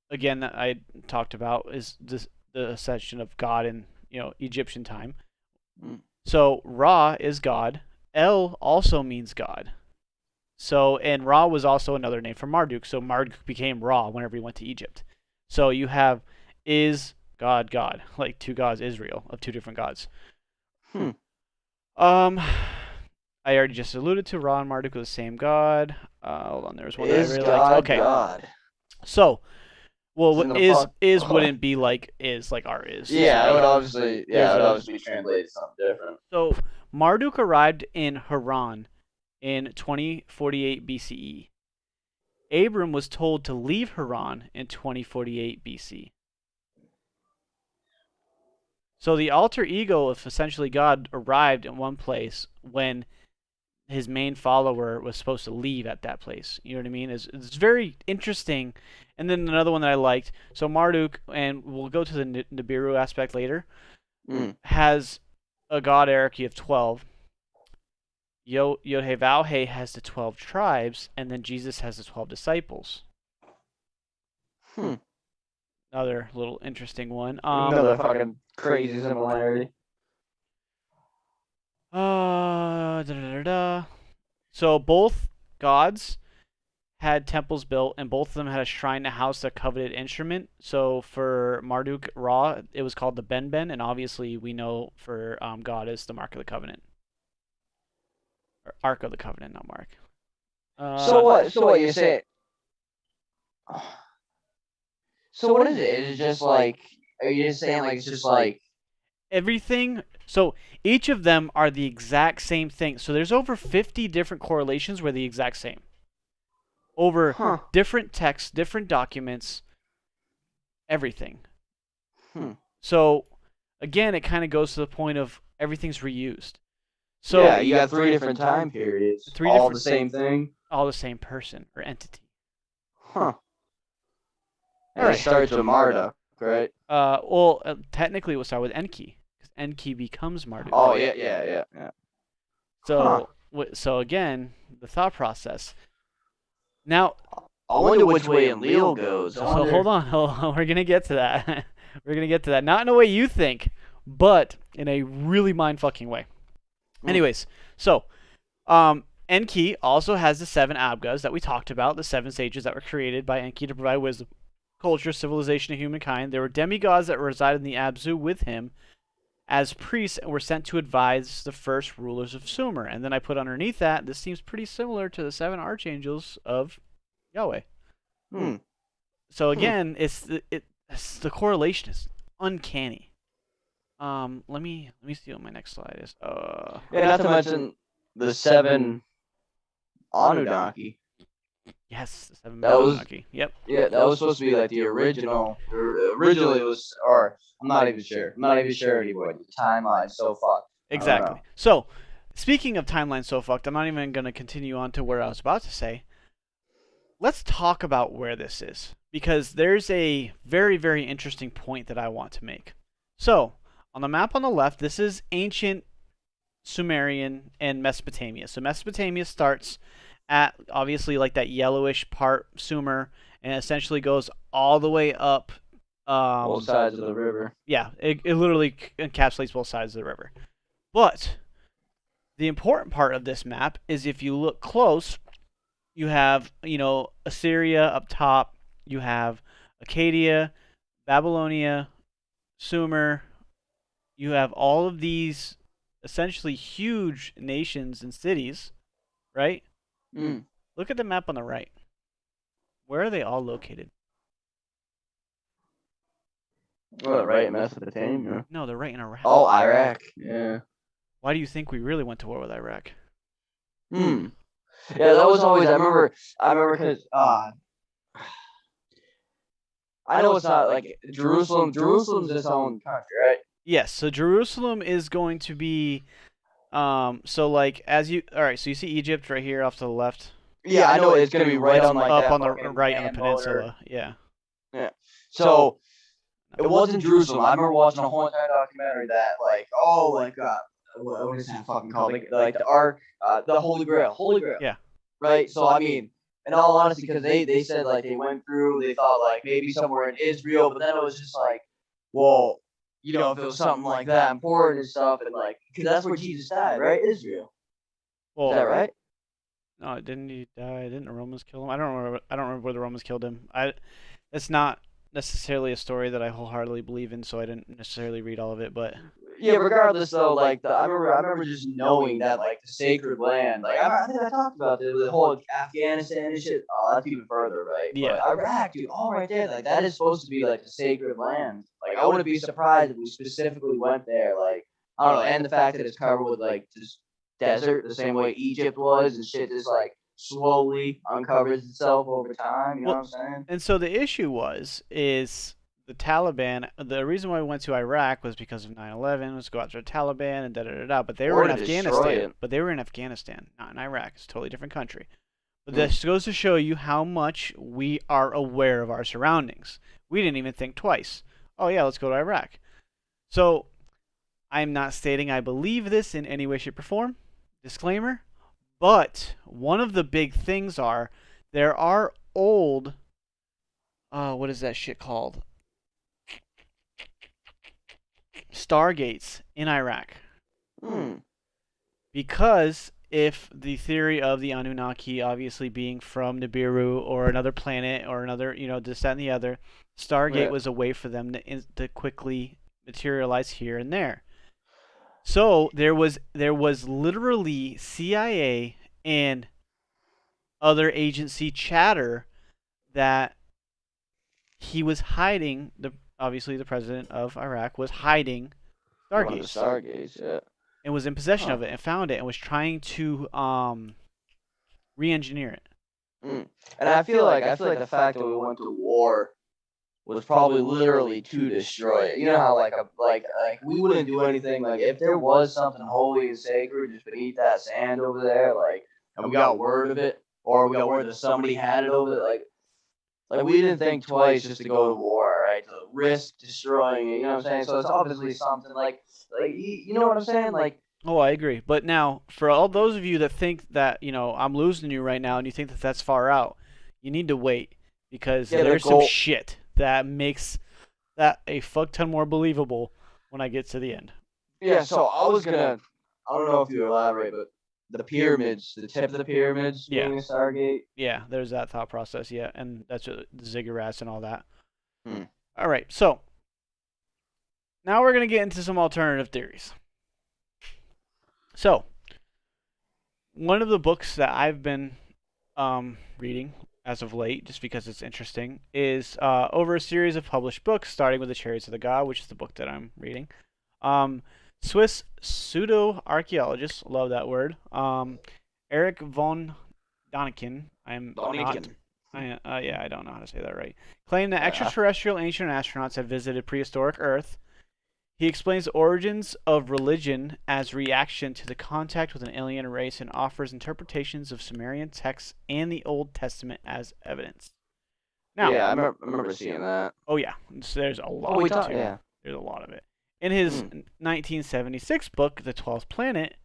again, that I talked about is the ascension of God in Egyptian time. Mm. So Ra is God. El also means God. So and Ra was also another name for Marduk. So Marduk became Ra whenever he went to Egypt. So you have is God, God, like two gods, Israel, of two different gods. Hmm. I already just alluded to Ra and Marduk are the same god. Hold on, there's one that I Is really God liked. Okay, God? so well, Isn't is fuck? is wouldn't be like is like our is. Yeah, it would obviously. Yeah, it would a- obviously be translated something different. So Marduk arrived in Haran in 2048 BCE. Abram was told to leave Haran in 2048 BC. So the alter ego of essentially God arrived in one place when his main follower was supposed to leave at that place. You know what I mean? It's very interesting. And then another one that I liked. So Marduk, and we'll go to the Nibiru aspect later, has a god hierarchy of 12. Yodhe has the 12 tribes, and then Jesus has the 12 disciples. Another little interesting one. Another fucking crazy similarity. So both gods had temples built, and both of them had a shrine to house the coveted instrument. So for Marduk Ra, it was called the Benben, and obviously we know for God is the Mark of the Covenant. Or Ark of the Covenant, not Mark. So what? So what you say? So what is it? Is it just like? Are you just saying like it's just like everything? So each of them are the exact same thing. So there's over 50 different correlations where the exact same. Over different texts, different documents, everything. So again, it kind of goes to the point of everything's reused. So yeah, you got 3 different time periods, all the same thing, all the same person or entity. And it starts with Marduk, right? Well, technically, we'll start with Enki because Enki becomes Marduk. Oh yeah. So so again, the thought process. Now, I wonder which way Enlil goes. So hold on, we're gonna get to that. We're gonna get to that. Not in a way you think, but in a really mind-fucking way. Anyways, so Enki also has the 7 Abgas that we talked about, the 7 sages that were created by Enki to provide wisdom, culture, civilization to humankind. There were demigods that resided in the Abzu with him as priests and were sent to advise the first rulers of Sumer. And then I put underneath that, this seems pretty similar to the 7 archangels of Yahweh. So again, it's the correlation is uncanny. Let me see what my next slide is. Yeah, not to mention the 7 Anunnaki. Yes, the 7 Anunnaki. Yep. Yeah, that was supposed to be like the original. Originally, it was, or I'm not even sure. I'm not even sure anymore. The timeline's so fucked. Exactly. So, speaking of timeline so fucked, I'm not even going to continue on to where I was about to say. Let's talk about where this is, because there's a very, very interesting point that I want to make. So, on the map on the left, this is ancient Sumerian and Mesopotamia. So Mesopotamia starts at obviously like that yellowish part Sumer, and essentially goes all the way up. Both sides of the river. Yeah, it literally encapsulates both sides of the river. But the important part of this map is if you look close, you have, Assyria up top, you have Acadia, Babylonia, Sumer, you have all of these essentially huge nations and cities, right? Look at the map on the right. Where are they all located? What, right in Mesopotamia? No, they're right in Iraq. Oh, Iraq. Yeah. Why do you think we really went to war with Iraq? Yeah, that was always. I remember because I know it's not like Jerusalem. Jerusalem's its own country, right? Yes, so Jerusalem is going to be so like as you all right, so you see Egypt right here off to the left, Yeah, I know it's gonna be right on like up that on the fucking right on the land border. peninsula. Yeah. Yeah. So it wasn't Jerusalem. I remember watching a whole entire documentary that like, oh, like what is that fucking called? Like the Ark, the Holy Grail, Yeah. right? So I mean, in all honesty, because they said like they went through, they thought like maybe somewhere in Israel, but then it was just like, well, if it was something like that important and stuff, and like, because that's where Jesus died, right? Israel. Is that Well, right? no, didn't he die? Didn't the Romans kill him? I don't remember. I don't remember where the Romans killed him. That's not necessarily a story that I wholeheartedly believe in, so I didn't necessarily read all of it. But Yeah, regardless though, like I remember just knowing that like the sacred land, like I think I talked about the whole Afghanistan and shit. Oh, that's even further, right? But yeah, Iraq, dude, all right there, like that is supposed to be like the sacred land. Like I wouldn't be surprised if we specifically went there. Like I don't know, and the fact that it's covered with like just desert, the same way Egypt was, and shit just like slowly uncovers itself over time. You know well, what I'm saying? and so the issue is the Taliban. The reason why we went to Iraq was because of 9/11. Was go after the Taliban and da da da da. But they were Or in to destroy Afghanistan. it. But they were in Afghanistan, not in Iraq. It's a totally different country. But Mm. this goes to show you how much we are aware of our surroundings. We didn't even think twice. Oh yeah, let's go to Iraq. So I'm not stating I believe this in any way, shape, or form. Disclaimer. But one of the big things are there are old what is that shit called? Stargates in Iraq. Hmm. Because if the theory of the Anunnaki obviously being from Nibiru or another planet or another, this, that, and the other, Stargate Yeah. was a way for them to quickly materialize here and there. So there was literally CIA and other agency chatter that he was hiding obviously the president of Iraq was hiding One of the Stargates Stargates, yeah. and was in possession Huh. of it and found it and was trying to re-engineer it. Mm. And I feel like the fact that we went to war was probably literally to destroy it. You know how like we wouldn't do anything like if there was something holy and sacred just beneath that sand over there, like and we got word of it, or we got word that somebody had it over there, like we didn't think twice just to go to war, right? To risk destroying it, you know what I'm saying? So it's obviously something like you know what I'm saying? Like Oh, I agree. But now, for all those of you that think that, I'm losing you right now and you think that that's far out, you need to wait because yeah, the there's some goal. shit that makes that a fuck ton more believable when I get to the end. Yeah, so I was gonna. I don't know if you elaborate, but the pyramids, the tip of the pyramids Yeah. being a Stargate. Yeah, there's that thought process, yeah, and that's the ziggurats and all that. Hmm. All right, so now we're going to get into some alternative theories. So, one of the books that I've been reading as of late, just because it's interesting, is over a series of published books, starting with The Chariots of the God, which is the book that I'm reading. Swiss pseudo-archaeologist, love that word, Eric von Daniken, I'm not, yeah, I don't know how to say that right, claimed that extraterrestrial ancient astronauts had visited prehistoric Earth. He explains the origins of religion as reaction to the contact with an alien race and offers interpretations of Sumerian texts and the Old Testament as evidence. Now, Yeah, I remember seeing that. oh yeah, so there's a lot. Oh, we talked. Yeah. There's a lot of it. In his 1976 book, The 12th Planet,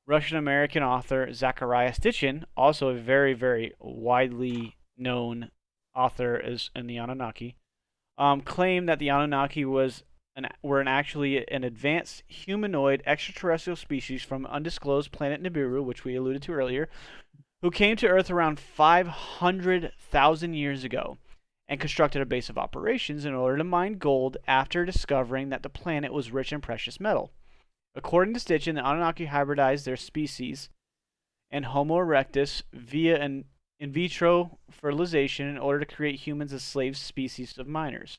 Russian-American author Zachariah Stitchin, also a very, very widely known author in the Anunnaki, claimed that the Anunnaki were actually an advanced humanoid extraterrestrial species from undisclosed planet Nibiru, which we alluded to earlier, who came to Earth around 500,000 years ago and constructed a base of operations in order to mine gold after discovering that the planet was rich in precious metal. According to Stitchin, the Anunnaki hybridized their species and Homo erectus via an in vitro fertilization in order to create humans as slave species of miners.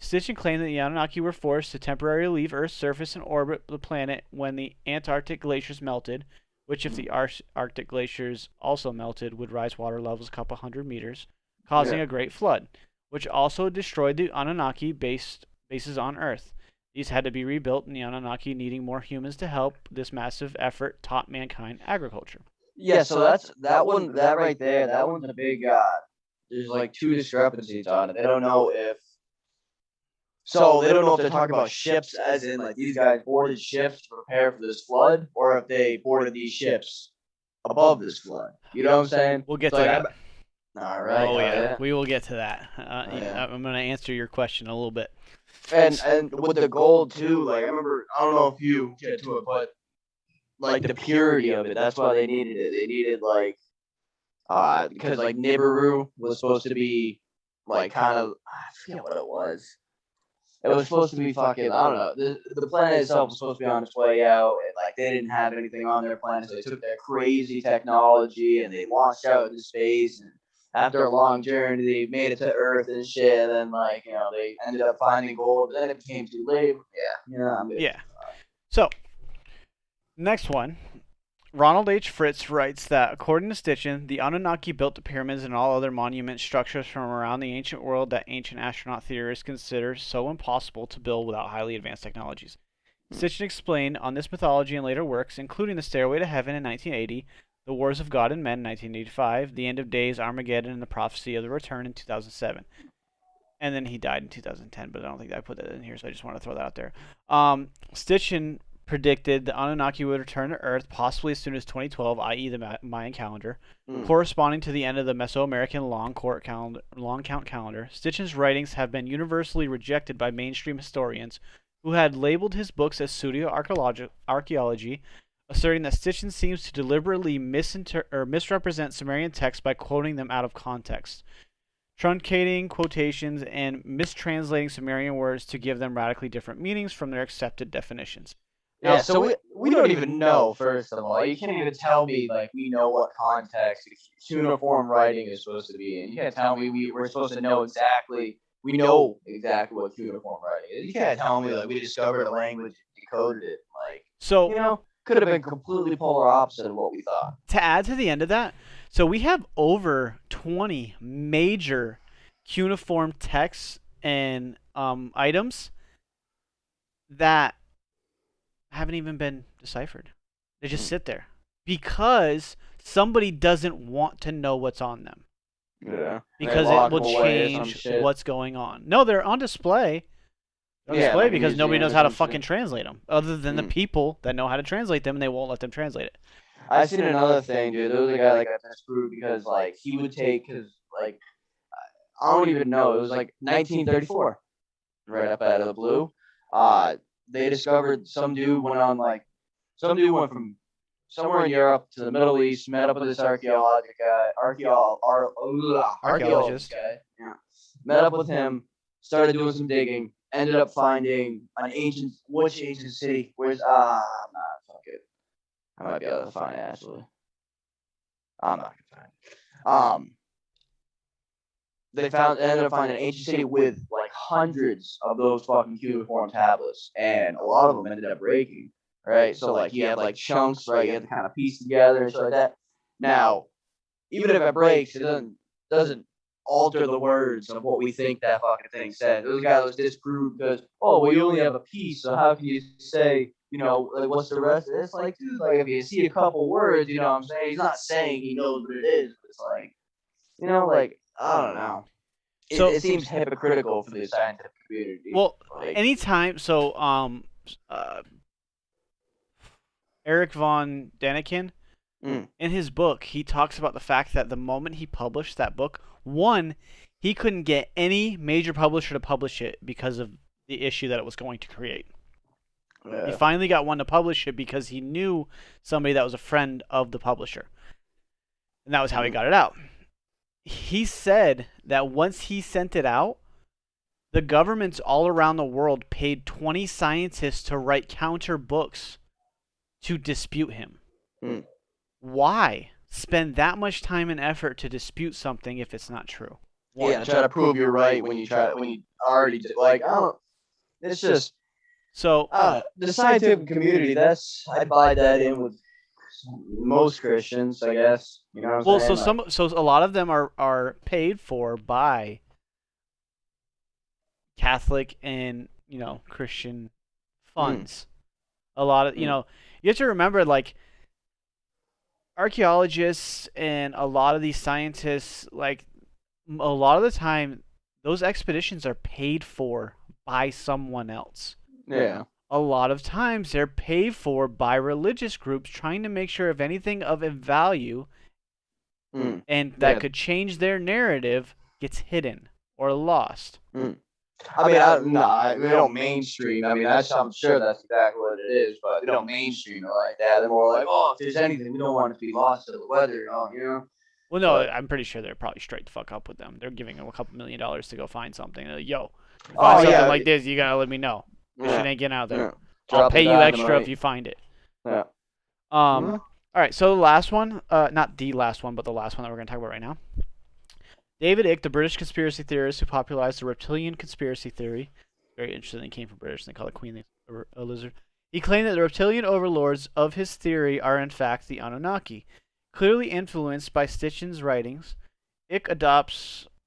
Stitchin claimed that the Anunnaki were forced to temporarily leave Earth's surface and orbit the planet when the Antarctic glaciers melted, which, if the Arctic glaciers also melted, would rise water levels a couple hundred meters, causing a great flood, which also destroyed the Anunnaki bases on Earth. These had to be rebuilt, and the Anunnaki, needing more humans to help this massive effort, taught mankind agriculture. Yeah, so that's that one. That right there. That one's a big. There's like two discrepancies on it. They don't know if. So they don't know if they're talking about ships, as in like these guys boarded ships to prepare for this flood, or if they boarded these ships above this flood. You know what I'm saying? We'll get to that. All right. Oh yeah, we will get to that. Yeah. I'm gonna answer your question a little bit. And with the gold too, like I remember, I don't know if you get to it, but like the purity of it. That's why they needed it. They needed like because like Nibiru was supposed to be like kind of I forget what it was. It was supposed to be fucking I don't know. The planet itself was supposed to be on its way out, and like they didn't have anything on their planet, so they took their crazy technology and they launched out into space. And after a long journey, they made it to Earth and shit. And then like they ended up finding gold, but then it became too late. Yeah. So next one. Ronald H. Fritz writes that, according to Stitchin, the Anunnaki built the pyramids and all other monument structures from around the ancient world that ancient astronaut theorists consider so impossible to build without highly advanced technologies. Stitchin explained on this mythology in later works, including The Stairway to Heaven in 1980, The Wars of God and Men in 1985, The End of Days, Armageddon, and The Prophecy of the Return in 2007. And then he died in 2010, but I don't think I put that in here, so I just want to throw that out there. Stitchin predicted the Anunnaki would return to Earth possibly as soon as 2012, i.e. the Mayan calendar, corresponding to the end of the Mesoamerican long count calendar. Stitchin's writings have been universally rejected by mainstream historians, who had labeled his books as pseudo-archaeology, asserting that Stitchin seems to deliberately misrepresent Sumerian texts by quoting them out of context, truncating quotations, and mistranslating Sumerian words to give them radically different meanings from their accepted definitions. Yeah, so we don't even know, first of all. You can't even tell me, like, we know what context cuneiform writing is supposed to be in. You can't tell me we're supposed to know exactly, we know exactly what cuneiform writing is. You can't tell me, like, we discovered a language and decoded it. Like, so, could have been completely polar opposite of what we thought. To add to the end of that, so we have over 20 major cuneiform texts and items that haven't even been deciphered. They just sit there because somebody doesn't want to know what's on them. Yeah. Because it will change what's going on. No, they're on display. They're on display because nobody knows how to fucking translate them, other than the people that know how to translate them, and they won't let them translate it. I seen another thing, dude. There was a guy that got screwed because like he would take his like I don't even know. It was like 1934, right up out of the blue. They discovered some dude went from somewhere in Europe to the Middle East, met up with this archaeologist guy. Yeah. Met up with him, started doing some digging, ended up finding which ancient city? Fuck it. I might be able to find it actually. I'm not gonna find it. They ended up finding an ancient city with like hundreds of those fucking cuneiform tablets, and a lot of them ended up breaking, right? So like you had like chunks, right? You had to kind of piece together and shit like that. Now, even if it breaks, it doesn't alter the words of what we think that fucking thing said. This guy was disproved because, you only have a piece, so how can you say, like what's the rest? It's like, dude, like if you see a couple words, you know what I'm saying? He's not saying he knows what it is, but it's like, like I don't know. It seems hypocritical for the scientific community. Well, anytime, Eric von Daniken, in his book, he talks about the fact that the moment he published that book, one, he couldn't get any major publisher to publish it because of the issue that it was going to create. Yeah. He finally got one to publish it because he knew somebody that was a friend of the publisher. And that was how he got it out. He said that once he sent it out, the governments all around the world paid 20 scientists to write counter books to dispute him. Why spend that much time and effort to dispute something if it's not true? Yeah, try to prove you're right when you already did. Like, I don't. It's just so the scientific community. I'd buy that in with most Christians, I guess. You know what Well, I'm saying? Like, so a lot of them are paid for by Catholic and Christian mm, funds. A lot of mm, you have to remember, like, archaeologists and a lot of these scientists, like, a lot of the time those expeditions are paid for by someone else. yeah. A lot of times they're paid for by religious groups trying to make sure if anything of value Mm, and that yeah. could change their narrative gets hidden or lost. Mm. I mean, they don't mainstream. I mean, I'm sure that's exactly what it is, but they don't mainstream it like that. They're more like, oh, if there's anything, we don't want it to be lost to the weather, you know. Well, no, But I'm pretty sure they're probably straight the fuck up with them. They're giving them a couple $1 million to go find something. They're like, yo, if you find oh something yeah, like this, you gotta let me know. This shit yeah, ain't getting out there. yeah. I'll Drop the pay you extra if dynamite. you find it. Yeah. Um, Mm-hmm. all right, so the last one, not the last one, but the last one that we're gonna talk about right now. David Icke, the British conspiracy theorist who popularized the reptilian conspiracy theory, very interesting. He came from British. They call it Queen a lizard. He claimed that the reptilian overlords of his theory are in fact the Anunnaki. Clearly influenced by Stitchen's writings, Icke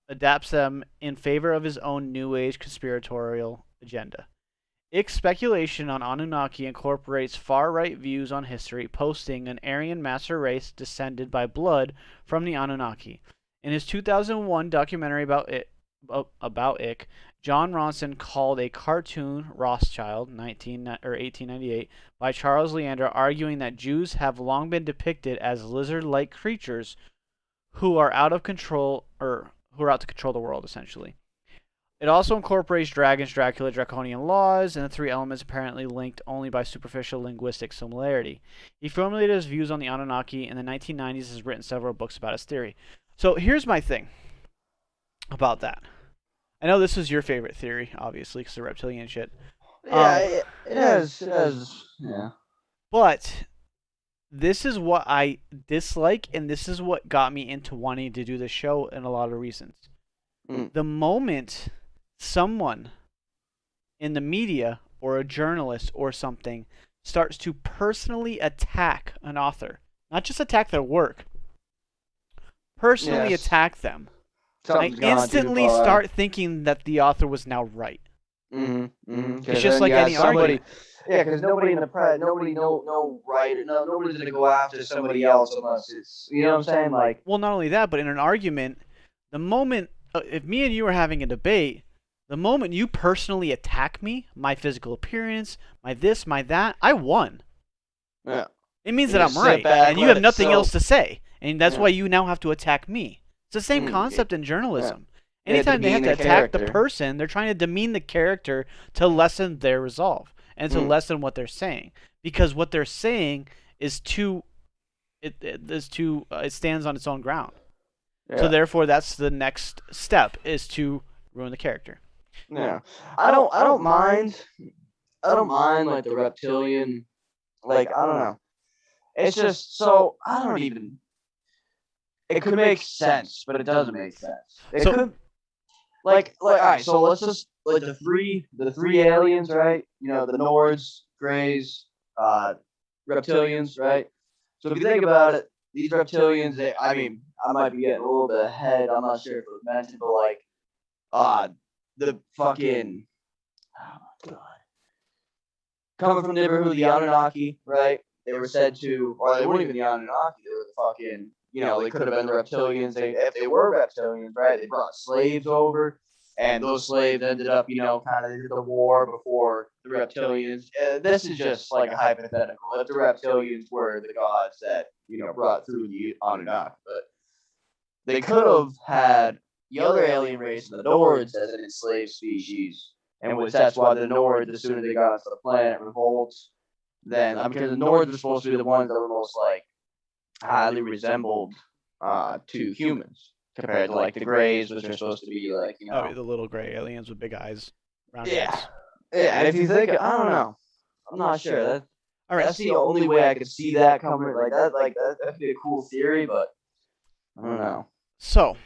adapts them in favor of his own New Age conspiratorial agenda. Icke's speculation on Anunnaki incorporates far-right views on history, posting an Aryan master race descended by blood from the Anunnaki. In his 2001 documentary about Icke, John Ronson called a cartoon Rothschild 1898 by Charles Leander, arguing that Jews have long been depicted as lizard-like creatures who are out of control, or who are out to control the world, essentially. It also incorporates dragons, Dracula, draconian laws, and the three elements apparently linked only by superficial linguistic similarity. He formulated his views on the Anunnaki in the 1990s and has written several books about his theory. So here's my thing about that. I know this was your favorite theory, obviously, because the reptilian shit. Yeah, it has. It has. Yeah. But this is what I dislike, and this is what got me into wanting to do the show in a lot of reasons. Mm. The moment someone in the media or a journalist or something starts to personally attack an author, not just attack their work, personally Yes. attack them, Something's I gone too instantly far. start thinking that the author was now right. Mm-hmm. Mm-hmm. It's just like any argument. Yeah, because nobody in the press, nobody nobody's gonna go after somebody else unless it's, you know what I'm saying? Like, Well, not only that, but in an argument, the moment if me and you are having a debate, the moment you personally attack me, my physical appearance, my this, my that, I won. yeah, It means you that just I'm sit right, back, and you let have it nothing else soak. to say, and that's Yeah. why you now have to attack me. It's the same concept in journalism. Anytime they have to demean the attack the character. person, they're trying to demean the character to lessen their resolve and to lessen what they're saying, because what they're saying is it stands on its own ground. Yeah. So therefore, that's the next step, is to ruin the character. Yeah. I don't mind. I don't mind like the reptilian. Like, I don't know. It's just so I don't even. It could make sense, but it doesn't make sense. It So- could. All right. So let's just like the three aliens, right? You know, the Nords, Greys, reptilians, right? So if you think about it, these reptilians, I mean, I might be getting a little bit ahead. I'm not sure if it was mentioned, but like, the fucking, oh my god, coming from the neighborhood of the Anunnaki, right? They were said to, or they weren't even the Anunnaki. They were the fucking, you know, they could have been the reptilians. If they were reptilians, right? They brought slaves over, and those slaves ended up, you know, kind of in the war before the reptilians. This is just like a hypothetical. If the reptilians were the gods that, you know, brought through the Anunnaki, but they could have had the other alien race, the Nords, as an enslaved species, and which that's why the Nords, as soon as they got onto the planet, revolts. Then, because the Nords were supposed to be the ones that were most like highly resembled to humans compared to like the Greys, which are supposed to be like, you know, the little gray aliens with big eyes, round yeah, heads. yeah. And if you think, I don't know, I'm not sure. All right, That's the only way I could see that coming. That'd be a cool theory, but I don't know. so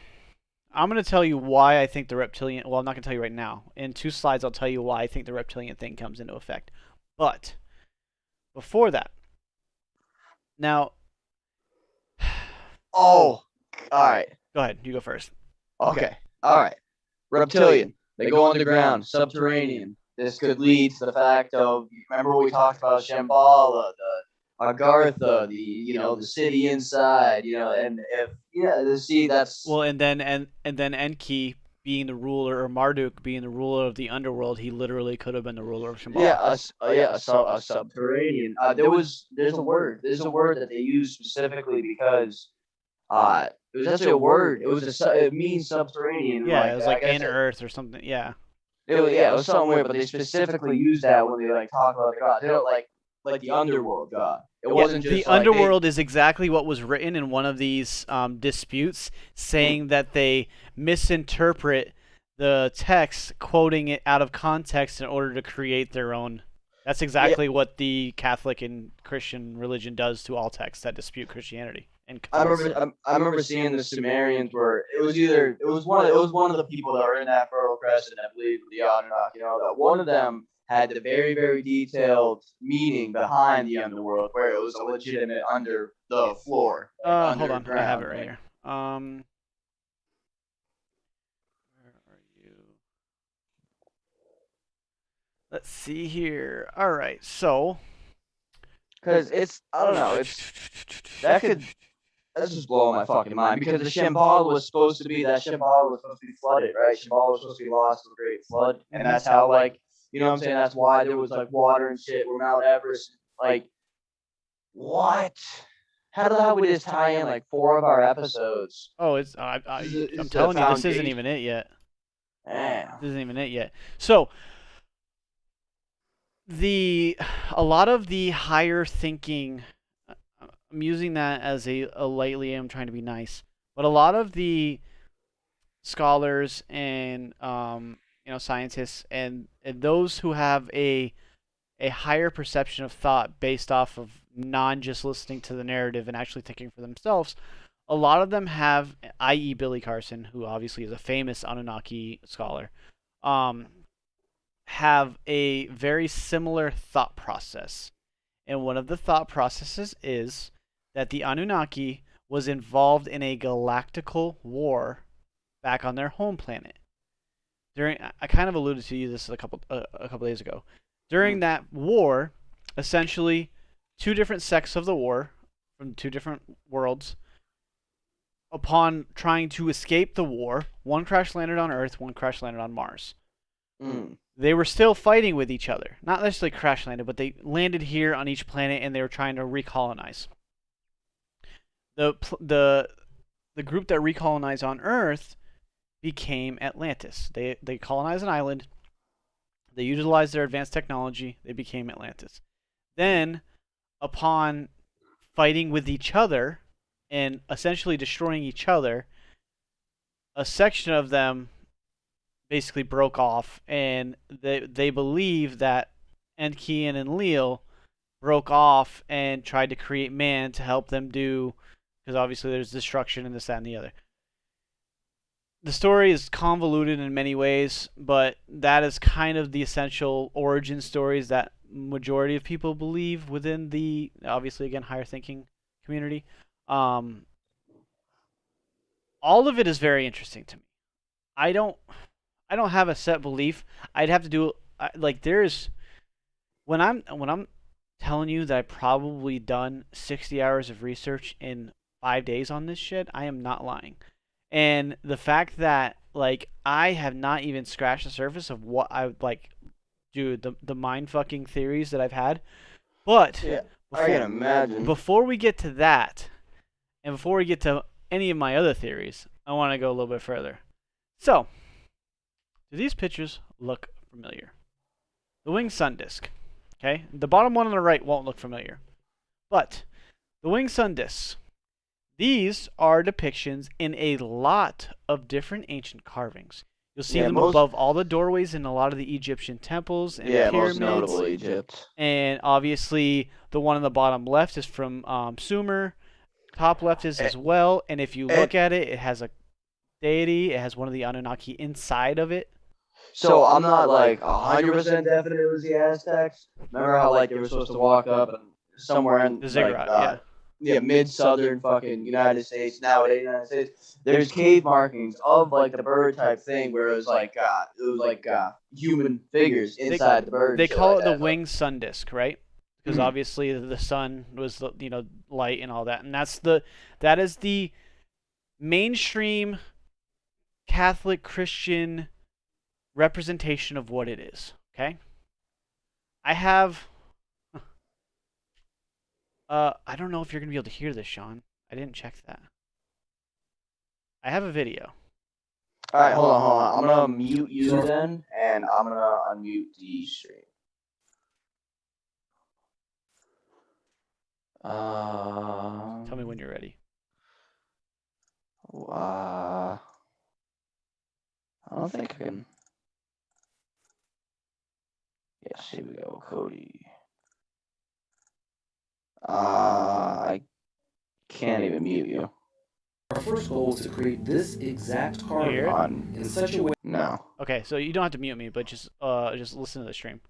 I'm going to tell you why I think the reptilian. Well, I'm not going to tell you right now. In 2 slides, I'll tell you why I think the reptilian thing comes into effect. But before that, now Oh, all right. Go ahead. You go first. Okay. All right. Reptilian. They go underground, subterranean. This could lead to the fact of, remember what we talked about Shambhala, the Agartha, the city inside, and if see that's Well, and then Enki being the ruler, or Marduk being the ruler of the underworld, he literally could have been the ruler of Shambhala. a subterranean. There's a word that they use specifically because it was actually a word. It means subterranean. Yeah, Like it was I like guess in Earth or something. Yeah. it was something weird, but they specifically use that when they like talk about the god. They don't like the underworld god. It Yeah, wasn't the just like hey, underworld is exactly what was written in one of these disputes, saying that they misinterpret the text, quoting it out of context in order to create their own. That's yeah. exactly what the Catholic and Christian religion does to all texts that dispute Christianity and I Catholicism. remember I remember seeing the Sumerians where it was one of the people that were in that Fertile Crescent, I believe, the Anunnaki, that one of them had the very, very detailed meaning behind the underworld where it was a legitimate under the floor, Hold on, I have it underground right thing. here. Where are you? Let's see here. All right, so Because it's I don't know, that could that's just blowing my fucking mind because the Shambhala was supposed to be flooded, right? Shambhala was supposed to be lost in the Great Flood, and that's how what I'm saying. That's why there was like water and shit where Mount Everest, like what? How the hell would this tie in like four of our episodes? Oh, I'm telling you, this isn't even it yet. This isn't even it yet. So a lot of the higher thinking, I'm using that as a lightly. I'm trying to be nice, but a lot of the scholars and scientists and those who have a higher perception of thought based off of non just listening to the narrative and actually thinking for themselves, a lot of them have, i.e., Billy Carson, who obviously is a famous Anunnaki scholar, um, have a very similar thought process. And one of the thought processes is that the Anunnaki was involved in a galactical war back on their home planet. I kind of alluded to this a couple days ago. During that war, essentially, two different sects of the war from two different worlds, upon trying to escape the war, one crash landed on Earth, one crash landed on Mars. They were still fighting with each other. Not necessarily crash landed, but they landed here on each planet and they were trying to recolonize. The group that recolonized on Earth became Atlantis. They colonized an island. They utilized their advanced technology. They became Atlantis. Then, upon fighting with each other and essentially destroying each other, a section of them basically broke off, and they believe that Enki and Enlil broke off and tried to create man to help them do, because obviously there's destruction and this, that, and the other. The story is convoluted in many ways, but that is kind of the essential origin stories that majority of people believe within the, obviously again, higher thinking community. All of it is very interesting to me. I don't have a set belief. I'd have to do like there's when I'm telling you that I've probably done 60 hours of research in 5 days on this shit, I am not lying. And the fact that like I have not even scratched the surface of what I would like, dude, the mind fucking theories that I've had. But Yeah, I can imagine. Before we get to that, and before we get to any of my other theories, I want to go a little bit further. So, do these pictures look familiar? The winged sun disk. Okay, the bottom one on the right won't look familiar, but the winged sun disks. These are depictions in a lot of different ancient carvings. You'll see them above all the doorways in a lot of the Egyptian temples and pyramids. Most notable Egypt. And obviously, the one on the bottom left is from Sumer. Top left is as well. And if you look at it, it has a deity. It has one of the Anunnaki inside of it. So I'm not like 100% definite it was the Aztecs. Remember how like they were supposed to walk up and somewhere in the ziggurat, yeah. mid-southern fucking United States, nowadays United States, there's cave markings of like the bird type thing where it was like human figures inside the bird. They And shit call like it the that. winged sun disk, right? Because Mhm. obviously the sun was light and all that, and that is the mainstream Catholic Christian representation of what it is. Okay, I have. I don't know if you're gonna be able to hear this, Sean. I didn't check that. I have a video. All right, hold on. I'm gonna mute you then, and I'm gonna unmute the stream. Tell me when you're ready. I don't think I can. Yes, here we go, Cody. I can't even mute you. Our first goal was to create this exact carving in such a way. No. Okay, so you don't have to mute me, but just listen to the stream.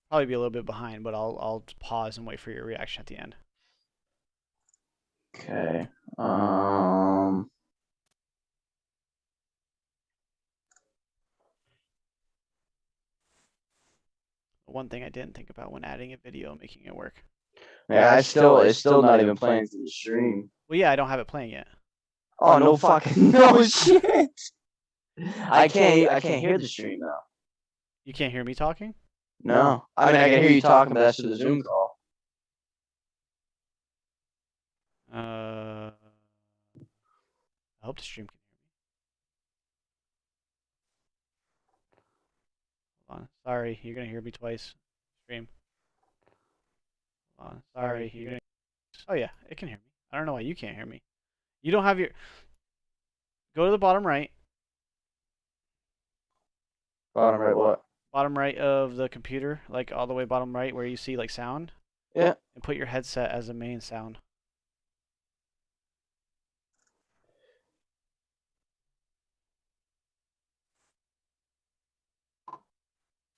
Probably be a little bit behind, but I'll pause and wait for your reaction at the end. Okay. One thing I didn't think about when adding a video and making it work. Yeah, it's still not even playing through the stream. Well, yeah, I don't have it playing yet. Oh no fucking no shit. I can't hear the stream though. You can't hear me talking? No. I mean I can hear you talking, but that's through the Zoom call. I hope the stream can hear me. Hold on. Sorry, you're gonna hear me twice. Stream. Hold on. Sorry, you're gonna. Oh yeah, it can hear me. I don't know why you can't hear me. You don't have your. Go to the bottom right. Bottom right what? Bottom right of the computer, like all the way bottom right where you see like sound. Yeah. And put your headset as the main sound.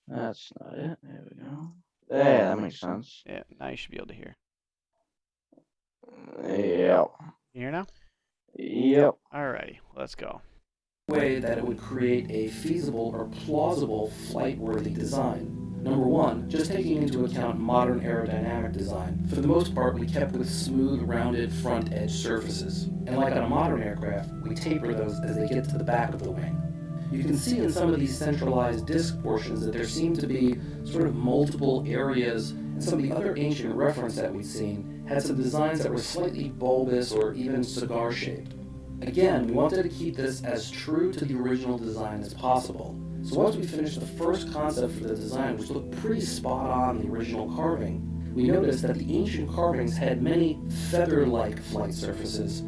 That's not it. There we go. Yeah, that makes sense. Yeah, now you should be able to hear. Yep. You hear now? Yep. Alrighty, let's go. Way that it would create a feasible or plausible flight-worthy design. Number one, just taking into account modern aerodynamic design. For the most part, we kept with smooth, rounded front edge surfaces. And like on a modern aircraft, we taper those as they get to the back of the wing. You can see in some of these centralized disc portions that there seem to be sort of multiple areas, and some of the other ancient reference that we've seen had some designs that were slightly bulbous or even cigar-shaped. Again, we wanted to keep this as true to the original design as possible. So once we finished the first concept for the design, which looked pretty spot on the original carving, we noticed that the ancient carvings had many feather-like flight surfaces,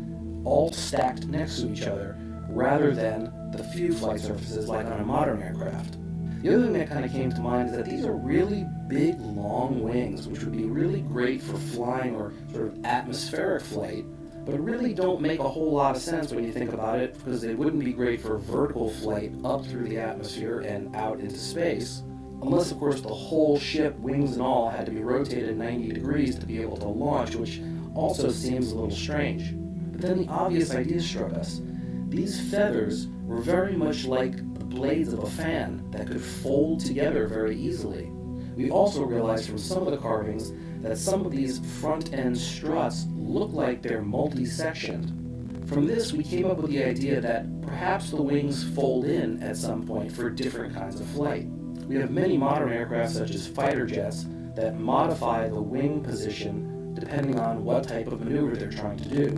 all stacked next to each other, rather than the few flight surfaces like on a modern aircraft. The other thing that kind of came to mind is that these are really big, long wings, which would be really great for flying or sort of atmospheric flight, but really don't make a whole lot of sense when you think about it, because they wouldn't be great for vertical flight up through the atmosphere and out into space, unless of course the whole ship, wings and all, had to be rotated 90 degrees to be able to launch, which also seems a little strange. But then the obvious idea struck us. These feathers were very much like the blades of a fan that could fold together very easily. We also realized from some of the carvings that some of these front-end struts look like they're multi-sectioned. From this, we came up with the idea that perhaps the wings fold in at some point for different kinds of flight. We have many modern aircraft, such as fighter jets, that modify the wing position depending on what type of maneuver they're trying to do.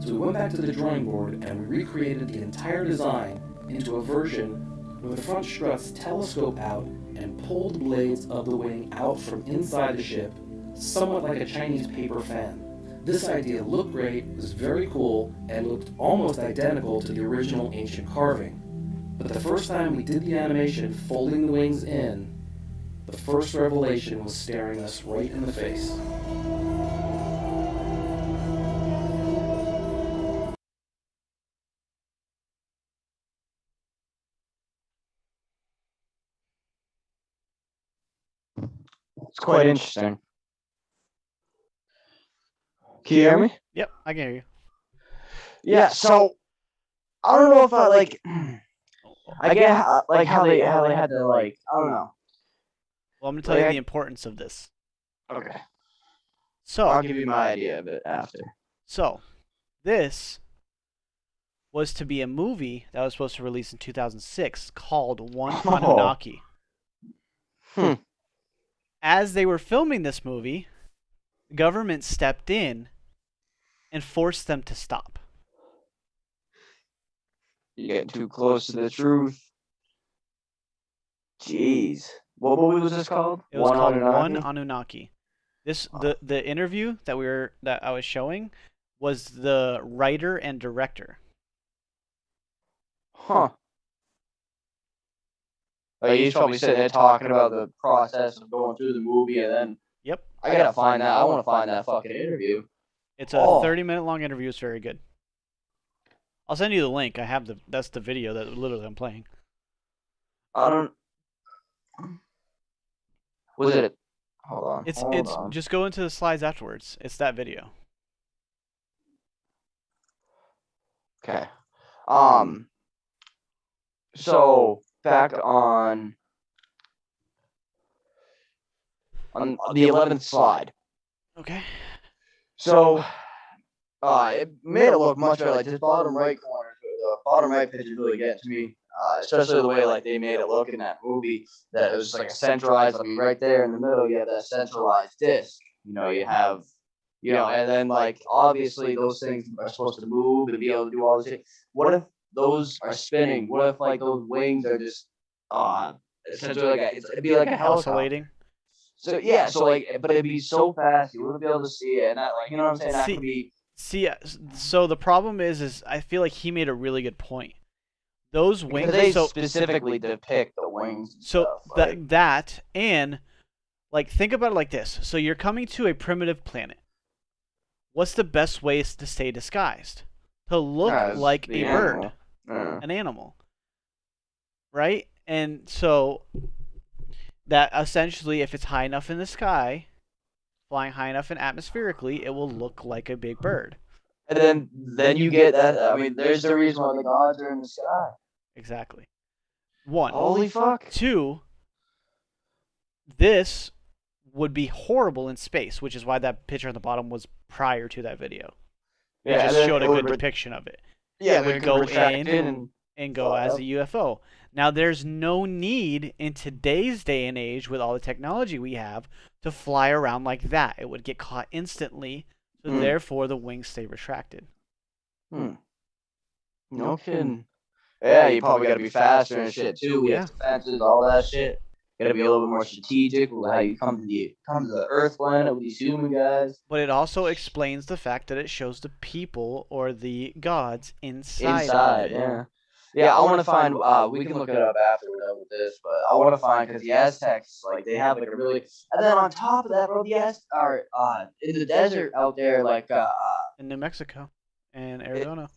So we went back to the drawing board and we recreated the entire design into a version where the front struts telescope out and pull the blades of the wing out from inside the ship, somewhat like a Chinese paper fan. This idea looked great, was very cool, and looked almost identical to the original ancient carving. But the first time we did the animation folding the wings in, the first revelation was staring us right in the face. quite interesting. Can you hear me? Yep, I can hear you. Yeah. So I don't know if I like. I get like how they had to like. I don't know. Well, I'm gonna tell you the importance of this. Okay. So I'll give you my idea of it after. So, this was to be a movie that was supposed to release in 2006 called One Anunnaki. As they were filming this movie, the government stepped in and forced them to stop. You're getting too close to the truth. Jeez. What movie was this called? It was called One Anunnaki. The interview that I was showing was the writer and director. Huh. Like he's probably sitting there talking about the process of going through the movie, and then Yep. I gotta find that. I want to find that fucking interview. It's a 30-minute long interview. It's very good. I'll send you the link. That's the video that literally I'm playing. I don't. Was it? Hold on. It's just go into the slides afterwards. It's that video. Okay. So back on the 11th slide. Okay. So it made it look much better. Like this bottom right corner, the bottom right picture really getting to me. Especially the way like they made it look in that movie, that it was like a centralized. I mean, right there in the middle, you have that centralized disc. You have, and then like obviously those things are supposed to move and be able to do all this shit. What if those are spinning? What if like those wings are just essentially like it'd be like a helicopter. Oscillating. So yeah, so like, but it'd be so fast you wouldn't be able to see it, and that like, you know what I'm saying? That could be. So the problem is I feel like he made a really good point. Those wings. They specifically depict the wings. So stuff, that and like think about it like this. So you're coming to a primitive planet. What's the best way to stay disguised? To look like a bird, an animal, right? And so that essentially, if it's high enough in the sky, flying high enough and atmospherically, it will look like a big bird. And then you get that. I mean, there's the reason why the gods are in the sky. Exactly. One. Holy fuck. Two. This would be horrible in space, which is why that picture on the bottom was prior to that video. It just showed a good depiction of it. Yeah, it would go in and go as a UFO. Now, there's no need in today's day and age with all the technology we have to fly around like that. It would get caught instantly, so therefore the wings stay retracted. No kidding. Yeah, you probably got to be faster and shit too. We have defenses, all that shit. Got to be a little bit more strategic with how you come to the Earth planet with these human guys. But it also explains the fact that it shows the people or the gods inside of it. Yeah. Yeah, I want to find. We can look it up after we're done with this, but I want to find because the Aztecs, like, they have like a really. And then on top of that, bro, the Aztecs are in the desert out there, like in New Mexico and Arizona,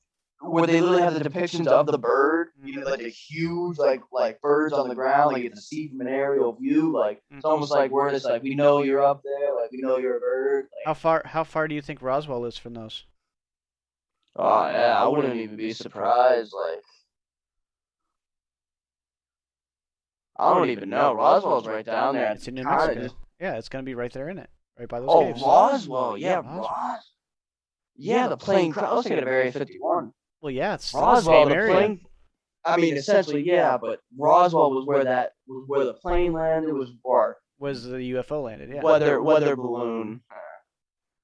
where they literally have the depictions of the bird, like the huge like birds on the ground, like you can see from an aerial view, like it's almost like we're just like we know you're up there, like we know you're a bird. Like, how far do you think Roswell is from those? Oh yeah, I wouldn't even be surprised. Like, I don't even know. Roswell's right down there. It's in New Mexico. Yeah, it's gonna be right there in it, right by those caves. Roswell, yeah, yeah, the plane crash. I was thinking of Area 51. Well, yeah, it's Roswell, the same area. Plane, I mean, essentially, yeah, but Roswell was where the plane landed was the UFO landed, yeah. Weather balloon.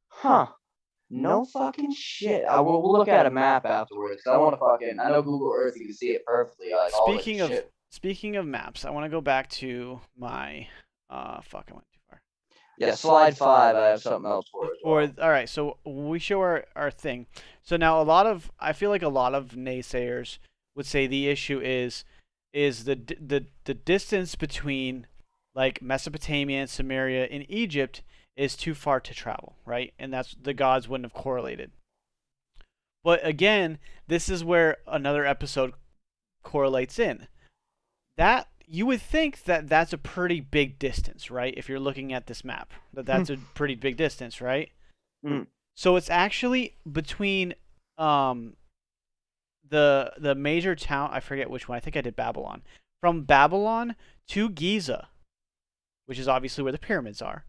Huh. No fucking shit. We'll look at a map afterwards. I want to fucking. I know Google Earth. You can see it perfectly. Like, Speaking of maps, I want to go back to my. I went too far. Yeah, slide 5. I have something else for it. All right, so we show our thing. So now I feel like a lot of naysayers would say the issue is the distance between like Mesopotamia and Samaria and Egypt is too far to travel, right? And that's the gods wouldn't have correlated. But again, this is where another episode correlates in. That you would think that that's a pretty big distance, right? If you're looking at this map, that's a pretty big distance, right? Hmm. So it's actually between the major town. I forget which one. I think I did Babylon. From Babylon to Giza, which is obviously where the pyramids are,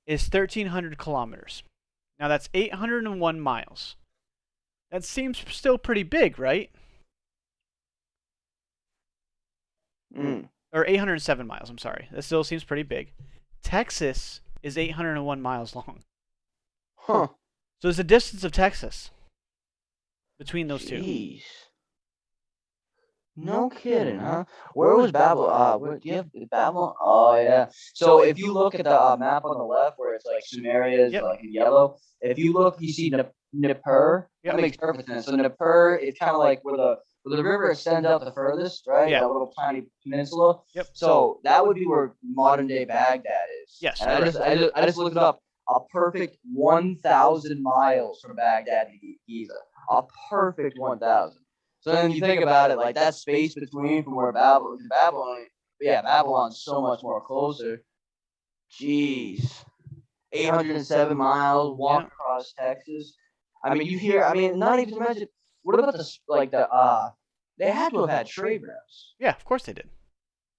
is 1,300 kilometers. Now that's 801 miles. That seems still pretty big, right? Mm. Or 807 miles. I'm sorry. That still seems pretty big. Texas is 801 miles long. Huh. So there's a distance of Texas between those two. Jeez. No kidding, huh? Where was Babylon? Where, do you have Babylon? Oh yeah. So if you look at the map on the left, where it's like Sumeria is Yep. like in yellow. If you look, you see Nippur. Yep. That makes perfect sense. So Nippur is kind of like where the river extends out the furthest, right? Yeah. That little tiny peninsula. Yep. So that would be where modern day Baghdad is. Yes, And I just looked it up. A perfect 1,000 miles from Baghdad to Giza. A perfect 1,000. So then you think about it, like that space between from where Babylon's so much more closer. Jeez, 807 miles, walk Yeah. across Texas. I mean, you hear. I mean, not even to mention. What about they had to have had trade routes. Yeah, of course they did.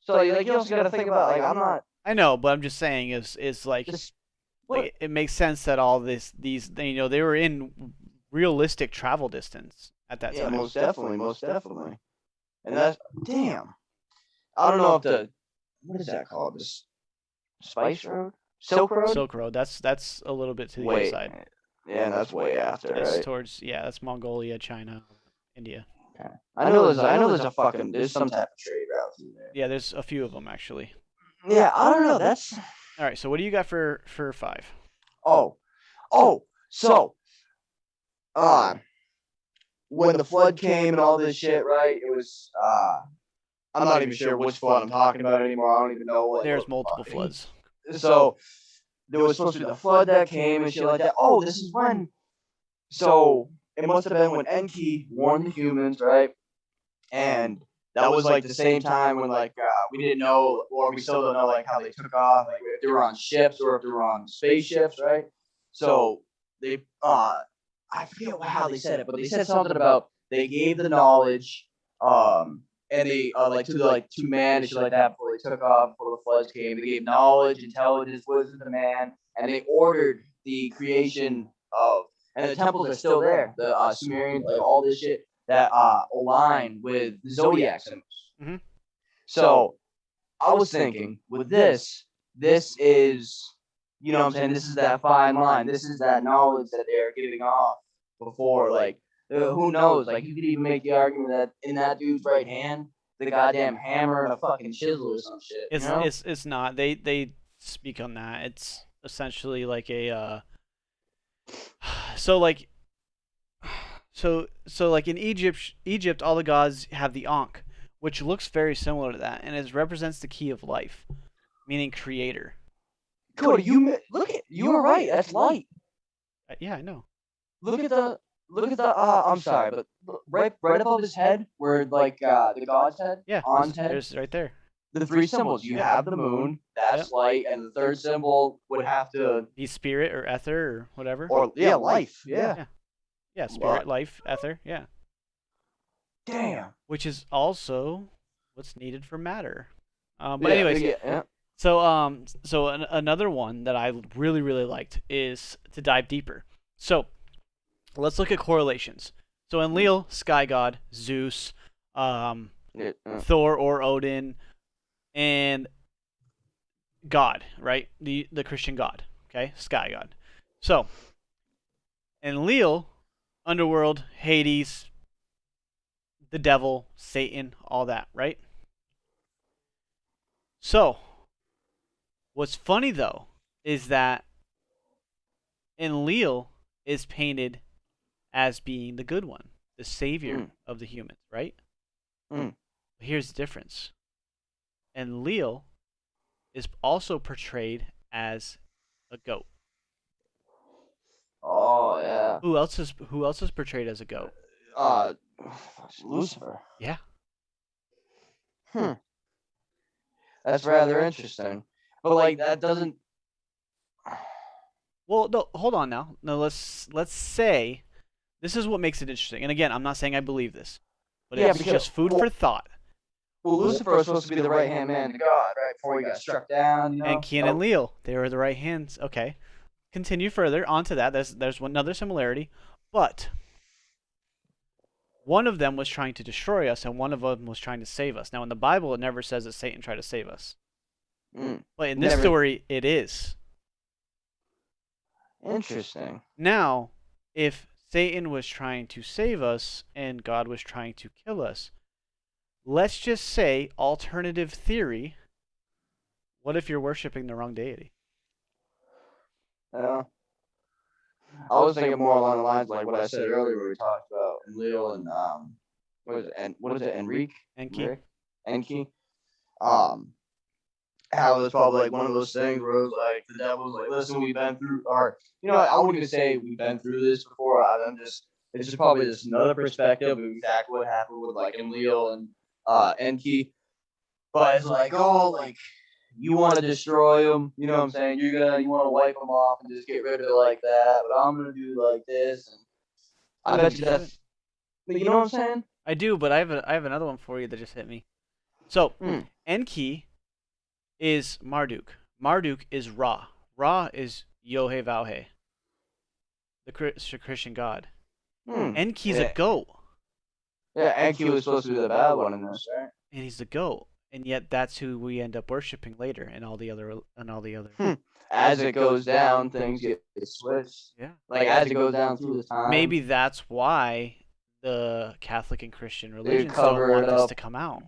So like you also got to think about I'm not. I know, but I'm just saying is like, Just, like it makes sense that all these they were in realistic travel distance at that yeah, time. most definitely. And that's damn. I don't know if what is that called? This Spice Road, Silk Road. Silk Road. That's a little bit to the other Wait, side. yeah, and that's way after, That's right? towards that's Mongolia, China, India. Okay. I know there's some type of trade routes in there. Yeah, there's a few of them actually. Yeah, I don't know. That's All right, so what do you got for 5? so when the flood came and all this shit, right? It was I'm not even sure which flood I'm talking about anymore. I don't even know what. There's multiple floods. So there was supposed to be the flood that came and shit like that. Oh, this is when. So it must have been when Enki warned the humans, right? And that was like the same time when we didn't know, or we still don't know like how they took off, like if they were on ships or if they were on spaceships, right? So they I forget how they said it, but they said something about they gave the knowledge, and they to man and shit like that before they took off, before the floods came. They gave knowledge, intelligence, wisdom to man, and they ordered the creation of, and the temples are still there. The Sumerians, like all this shit that align with the zodiac symbols. Mm-hmm. So I was thinking with this is, you know what I'm saying, this is that fine line. This is that knowledge that they're giving off before, like, who knows? Like, you could even make the argument that in that dude's right hand, the goddamn hammer and a fucking chisel or some shit. It's not. They speak on that. It's essentially like a so like in Egypt all the gods have the Ankh, which looks very similar to that, and it represents the key of life, meaning creator. Cody, you were right. That's light. Yeah, I know. Look at the I'm sorry, but right above his head, where the god's head, Yeah, On's head, there's right there. the 3 symbols. You have the moon, that's light, and the third symbol would have to be spirit or ether or whatever. Or life. Yeah. Yeah, spirit, life, ether. Yeah. Damn. Which is also what's needed for matter. But anyways, yeah. So another one that I really liked is to dive deeper. So let's look at correlations. So Enlil, sky god, Zeus, Thor or Odin, and God, right? The Christian God, okay? Sky god. So Enlil, underworld, Hades, the devil, Satan, all that, right? So what's funny though is that Enlil is painted as being the good one, the savior of the humans, right? Here's the difference. Enlil is also portrayed as a goat. Oh yeah. Who else is portrayed as a goat? Lucifer. Yeah. That's rather interesting. But like that doesn't. Well, no, hold on now. No, let's say this is what makes it interesting. And again, I'm not saying I believe this, but Yeah, it's because just food for thought. well, Lucifer was supposed to be the right hand man to God, right before he got struck down. You know. And Kian and Leo, they were the right hands. Okay, continue further onto that. There's another similarity, but one of them was trying to destroy us, and one of them was trying to save us. Now, in the Bible, it never says that Satan tried to save us, but in this story, it is. Interesting. Now, if Satan was trying to save us and God was trying to kill us, let's just say, alternative theory, what if you're worshiping the wrong deity? Yeah. I was thinking more along the lines like what I said earlier, where we talked about Leo and what is it, Enrique? Enki? Enki. How it was probably like one of those things where it was like the devil's like, listen, we've been through, or you know, I wouldn't even say we've been through this before. It's just probably just another perspective of exactly what happened with like Leo and Enki. But it's like, oh, like you want to destroy them, you know what I'm saying? You want to wipe them off and just get rid of it like that. But I'm gonna do like this, and I bet you that's. But you know what I'm saying? I do, but I have another one for you that just hit me. So, Enki is Marduk. Marduk is Ra. Ra is Yohe Vauhe, the Christian god. Enki's a goat. Yeah, Enki was supposed to be the bad one in this, right? And he's the goat, and yet that's who we end up worshiping later, and all the other. As it goes down, things get switched. Yeah. Like as it goes down through the time. Maybe that's why the Catholic and Christian religions don't want this to come out.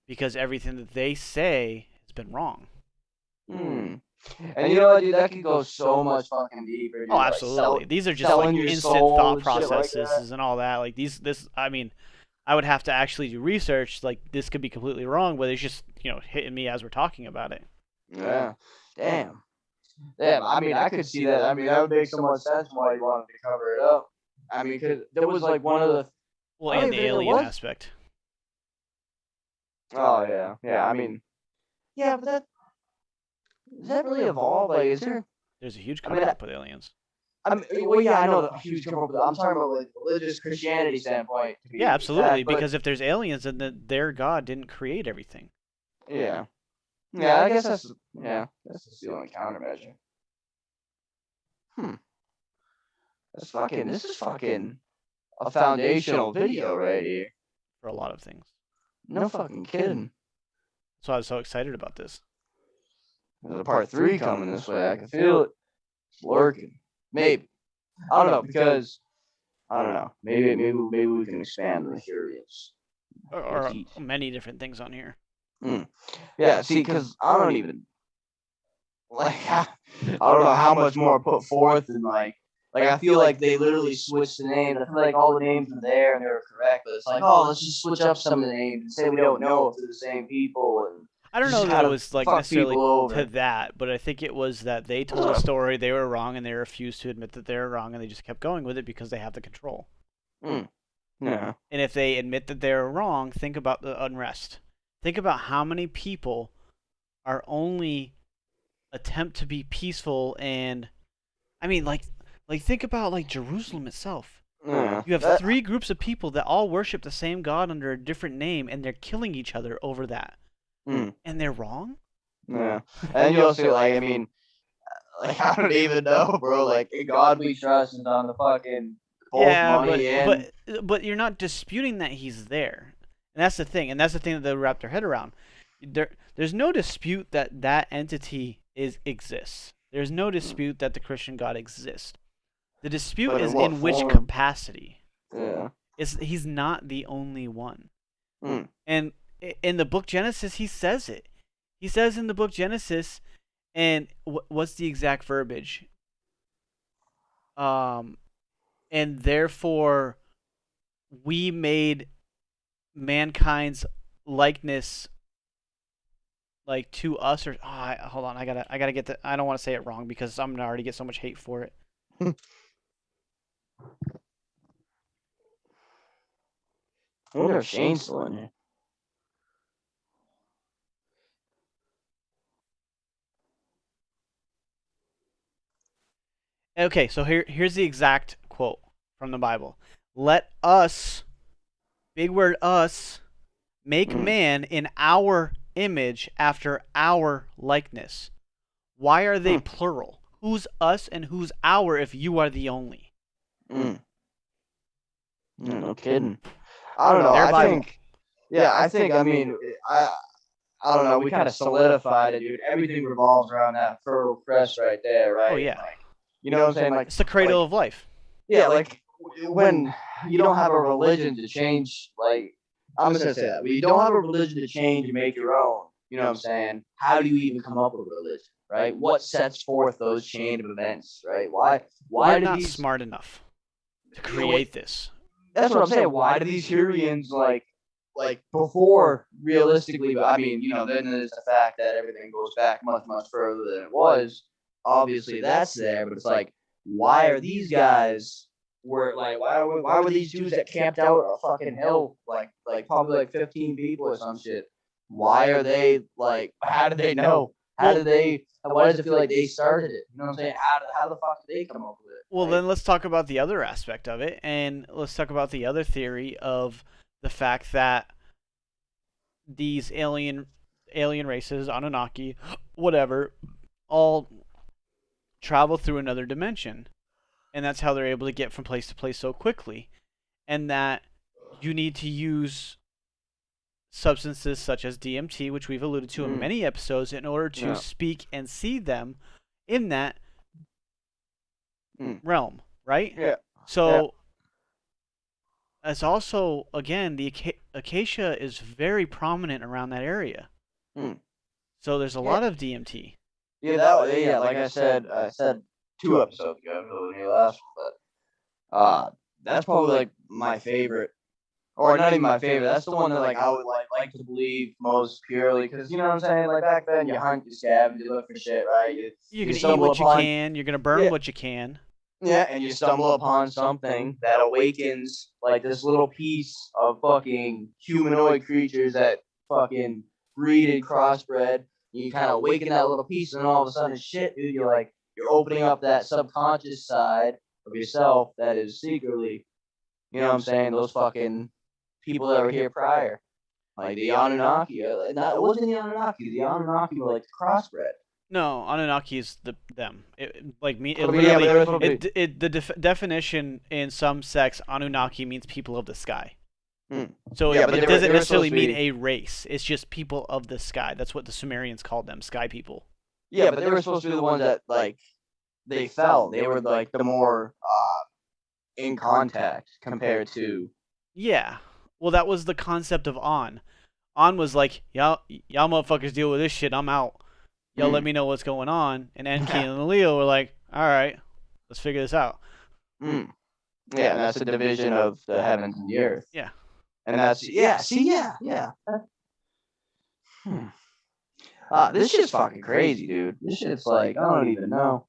Because everything that they say has been wrong. And you know what, dude? That could go so much fucking deeper. Dude. Oh, absolutely. Like these are just like instant thought processes like and all that. Like I mean, I would have to actually do research. Like this could be completely wrong, but it's just hitting me as we're talking about it. Yeah. Damn. I mean, I could see that. I mean, that would make so much sense why you wanted to cover it up. I mean, because there was like one of the. Well, and the alien aspect. Oh yeah, yeah. I mean, yeah, but does that really evolve? Like, is there? There's a huge cover-up with aliens. I mean, well, yeah, I know the huge cover-up. I'm talking about like religious Christianity standpoint. Yeah, absolutely. Because if there's aliens, then their God didn't create everything. Yeah. Yeah, I guess that's the only countermeasure. This is fucking a foundational video right here. For a lot of things. No fucking kidding. So I was so excited about this. There's a part 3 coming this way. I can feel it. It's lurking. Maybe. I don't know, because I don't know. Maybe we can expand the theories. Or many different things on here. Yeah, see, because I don't even I don't know how much more I put forth, and like I feel like they literally switched the names. I feel like all the names were there and they were correct, but it's like, oh, let's just switch up some of the names and say we don't know if they're the same people. And I don't know that it was like necessarily to that, but I think it was that they told a story, they were wrong, and they refused to admit that they were wrong, and they just kept going with it because they have the control. Yeah. And if they admit that they're wrong, think about the unrest. Think about how many people are only attempt to be peaceful, and I mean, like think about like Jerusalem itself. Yeah. You have 3 groups of people that all worship the same God under a different name, and they're killing each other over that. And they're wrong? Yeah. And you also, like, I mean, like, I don't even know, bro. Like, in God we trust and on the fucking money and... But you're not disputing that he's there. And that's the thing. And that's the thing that they wrap their head around. There's no dispute that entity exists. There's no dispute that the Christian God exists. The dispute is in which capacity. Yeah. He's not the only one. And in the book Genesis, he says it. He says in the book Genesis, and what's the exact verbiage? And therefore, we made mankind's likeness like to us, or hold on, I gotta get that. I don't want to say it wrong because I'm gonna already get so much hate for it. I wonder if Shane's still in here. Okay, so here's the exact quote from the Bible. Let us, big word us, make man in our image after our likeness. Why are they plural? Who's us and who's our if you are the only? No kidding. I don't know. Their I Bible. think, yeah, I think, I mean, I don't know. We kind of solidified it, dude. Everything revolves around that fertile crest right there, right? Oh, yeah. Like, you know what I'm saying? Like, It's the cradle of life. yeah, like when you don't have a religion to change, like, I'm just gonna say that. When you don't have a religion to change and make your own, you know what I'm saying? How do you even come up with a religion, right? What sets forth those chain of events, right? Why We're do not these smart enough to create this. that's what I'm saying. Why do these Hurrians like before realistically? I mean, you know, then there's the fact that everything goes back much further than it was. Obviously, that's there, but it's like, why are these guys? Were like, why were these dudes that camped out a fucking hill, like probably like 15 people or some shit? Why are they like? How did they know? How did they? Why does it feel like they started it? You know what I'm saying? How the fuck did they come up with it? Well, Like, then let's talk about the other aspect of it, and let's talk about the other theory of the fact that these alien races, Anunnaki, whatever, all travel through another dimension, and that's how they're able to get from place to place so quickly, and that you need to use substances such as DMT, which we've alluded to in many episodes, in order to speak and see them in that realm, right? yeah. So, as also, again, the acacia is very prominent around that area. So there's a lot of DMT. Yeah, like I said 2 episodes ago, when you last one, but that's probably like my favorite, or not even my favorite. That's the one that like I would like to believe most purely, because you know what I'm saying. Like back then, you hunt, you scavenge, you look for shit, right? You're You going to eat what you can. You're going to burn what you can. Yeah, and you stumble upon something that awakens like this little piece of fucking humanoid creatures that fucking breed and crossbred. You kind of awaken that little piece, and then all of a sudden, shit, dude, you're opening up that subconscious side of yourself that is secretly, you know what I'm saying, those fucking people that were here prior, like the Anunnaki. It wasn't the Anunnaki. The Anunnaki were like the crossbred. No, Anunnaki is them. Like me, it But yeah, literally, the definition in some sects, Anunnaki means people of the sky. So Yeah, it doesn't necessarily mean a race. It's just people of the sky. That's what the Sumerians called them, sky people. Yeah, but they were supposed to be the ones that like they fell. They were like the more in contact compared to. Yeah. Well, that was the concept of On. On was like, y'all motherfuckers deal with this shit. I'm out. Y'all let me know what's going on. And Enki and Leo were like, all right, let's figure this out. Yeah, and that's a division of the heavens and the earth. Yeah. And that's yeah. This shit's fucking crazy, dude. This shit's like I don't even know.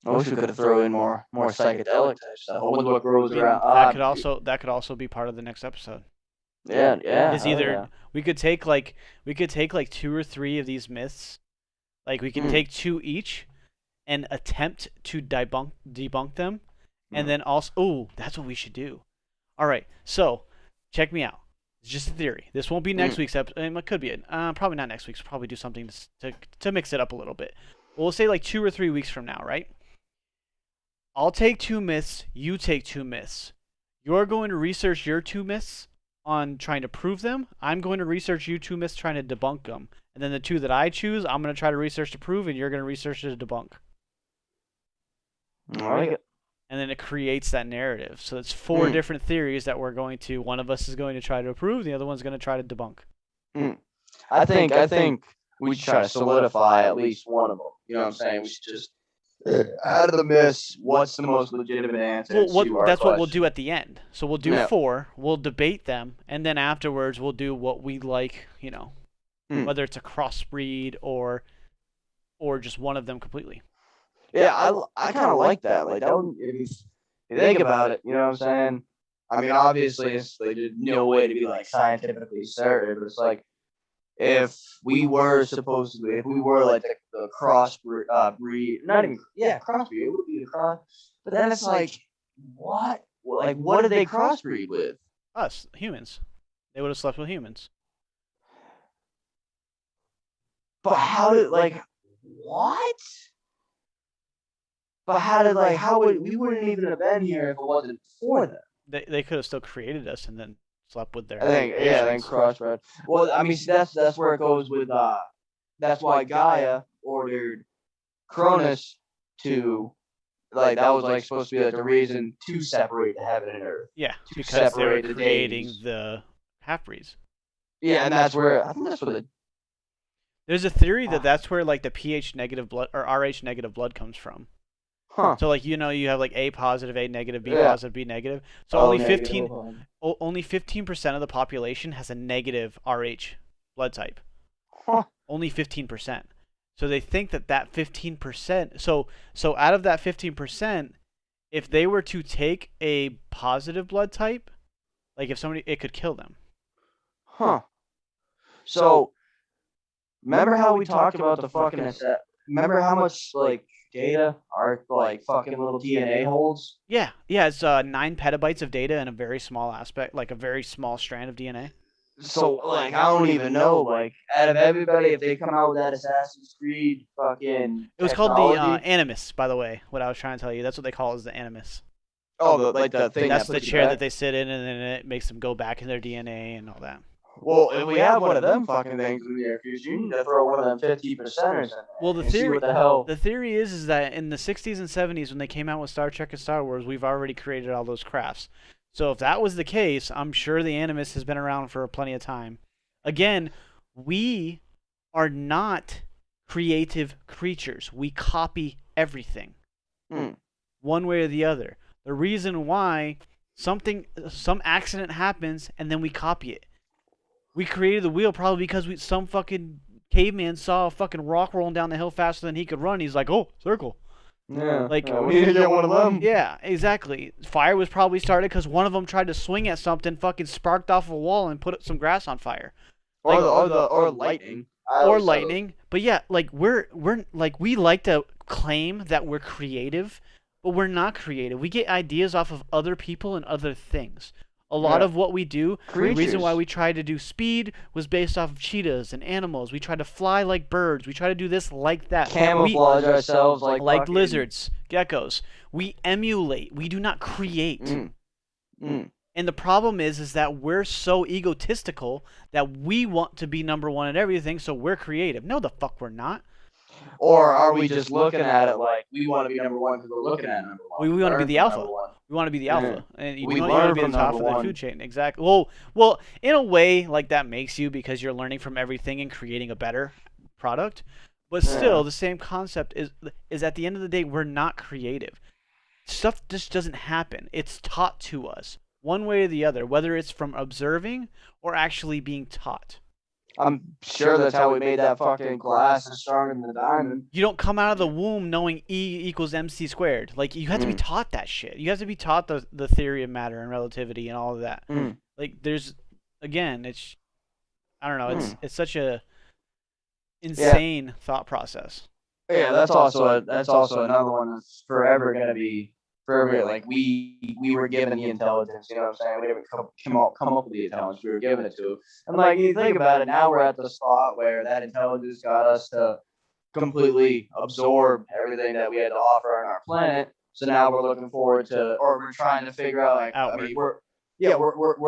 I wish we could have thrown in more psychedelic type stuff. I wonder what grows around. That could also be part of the next episode. Yeah. Is either we could take like 2 or 3 of these myths, like we can take 2 each, and attempt to debunk them, and then also that's what we should do. All right, so check me out. It's just a theory. This won't be next week's episode. It could be it. Probably not next week's. We'll probably do something to mix it up a little bit. We'll say like 2 or 3 weeks from now, right? I'll take 2 myths. You take 2 myths. You're going to research your 2 myths on trying to prove them. I'm going to research you 2 myths trying to debunk them. And then the 2 that I choose, I'm going to try to research to prove, and you're going to research to debunk. I like it. And then it creates that narrative. So it's 4 different theories that we're going to. One of us is going to try to prove. The other one's going to try to debunk. I think we should try to solidify at least one of them. You know what I'm saying? We should just out of the myths, what's the most legitimate answer? Well, that's what we'll do at the end. So we'll do 4. We'll debate them, and then afterwards we'll do what we like. You know, whether it's a crossbreed or just one of them completely. Yeah, I kind of like that. Like that would, if you think about it, you know what I'm saying? I mean, obviously, it's like there's no way to be like scientifically certain, but it's like if we were supposed to, if we were like the cross breed, not even crossbreed, it would be a cross. But then it's like, what? Like, what did they crossbreed with? Us, humans. They would have slept with humans. But how did, like, what? But how did, like, how would we wouldn't even have been here if it wasn't for them? They could have still created us and then slept with their. I think crossbred. Well, I mean, that's where it goes with that's why Gaia ordered Cronus to, like, that was like supposed to be like the reason to separate the heaven and earth. Yeah, to because they were separate the creating days. the half breeds. Yeah, and that's where I think that's where the There's a theory that that's where like the pH negative blood or RH negative blood comes from. So like you have like A positive, A negative, B positive, B negative. So only 15% of the population has a negative RH blood type. Only 15%. So they think that 15%. So out of that 15%, if they were to take a positive blood type, like if somebody, it could kill them. So remember how we talked about the fucking? Remember how much like data our like fucking little DNA holds? Yeah, it's 9 petabytes of data in a very small aspect, like a very small strand of DNA. So like I don't even know, like, out of everybody, if they come out with that Assassin's Creed fucking it was called the Animus, by the way. What I was trying to tell you, that's what they call it, is the Animus. Oh, the thing. That's the chair that they sit in, and then it makes them go back in their DNA and all that. Well, if we have one of them fucking things in the near future, you need to throw one of them 50% or something. Well, the theory is that in the 60s and 70s when they came out with Star Trek and Star Wars, we've already created all those crafts. So if that was the case, I'm sure the Animus has been around for plenty of time. Again, we are not creative creatures. We copy everything. One way or the other. The reason why some accident happens and then we copy it. We created the wheel probably because some fucking caveman saw a fucking rock rolling down the hill faster than he could run. He's like, oh, circle. Yeah. Like, we need to get one of them. Yeah, exactly. Fire was probably started because one of them tried to swing at something, fucking sparked off a wall and put some grass on fire. Like, or lightning. Or lightning. But yeah, like we're like, we like to claim that we're creative, but we're not creative. We get ideas off of other people and other things. A lot of what we do, the reason why we tried to do speed was based off of cheetahs and animals. We try to fly like birds. We try to do this like that. Camouflage ourselves like lizards, geckos. We emulate. We do not create. And the problem is that we're so egotistical that we want to be number one at everything, so we're creative. No, the fuck we're not. Or are we just looking at it like we want to be number one because we're looking at number one? We want to be the alpha. We want to be the alpha, and you want to be the top of the food chain. Exactly. Well, in a way, like that makes you, because you're learning from everything and creating a better product. But still, the same concept is at the end of the day, we're not creative. Stuff just doesn't happen. It's taught to us one way or the other, whether it's from observing or actually being taught. I'm sure that's how we made that fucking glass is stronger than the diamond. You don't come out of the womb knowing E equals MC squared. Like, you have to be taught that shit. You have to be taught the theory of matter and relativity and all of that. Like, there's, again, it's, I don't know, it's such a insane thought process. Yeah, that's also another one that's forever gonna be like we were given the intelligence, you know what I'm saying? We didn't come up with the intelligence, we were given it to. And like, you think about it, now we're at the spot where that intelligence got us to completely absorb everything that we had to offer on our planet. So now we're looking forward to, or we're trying to figure out, like, I mean, we're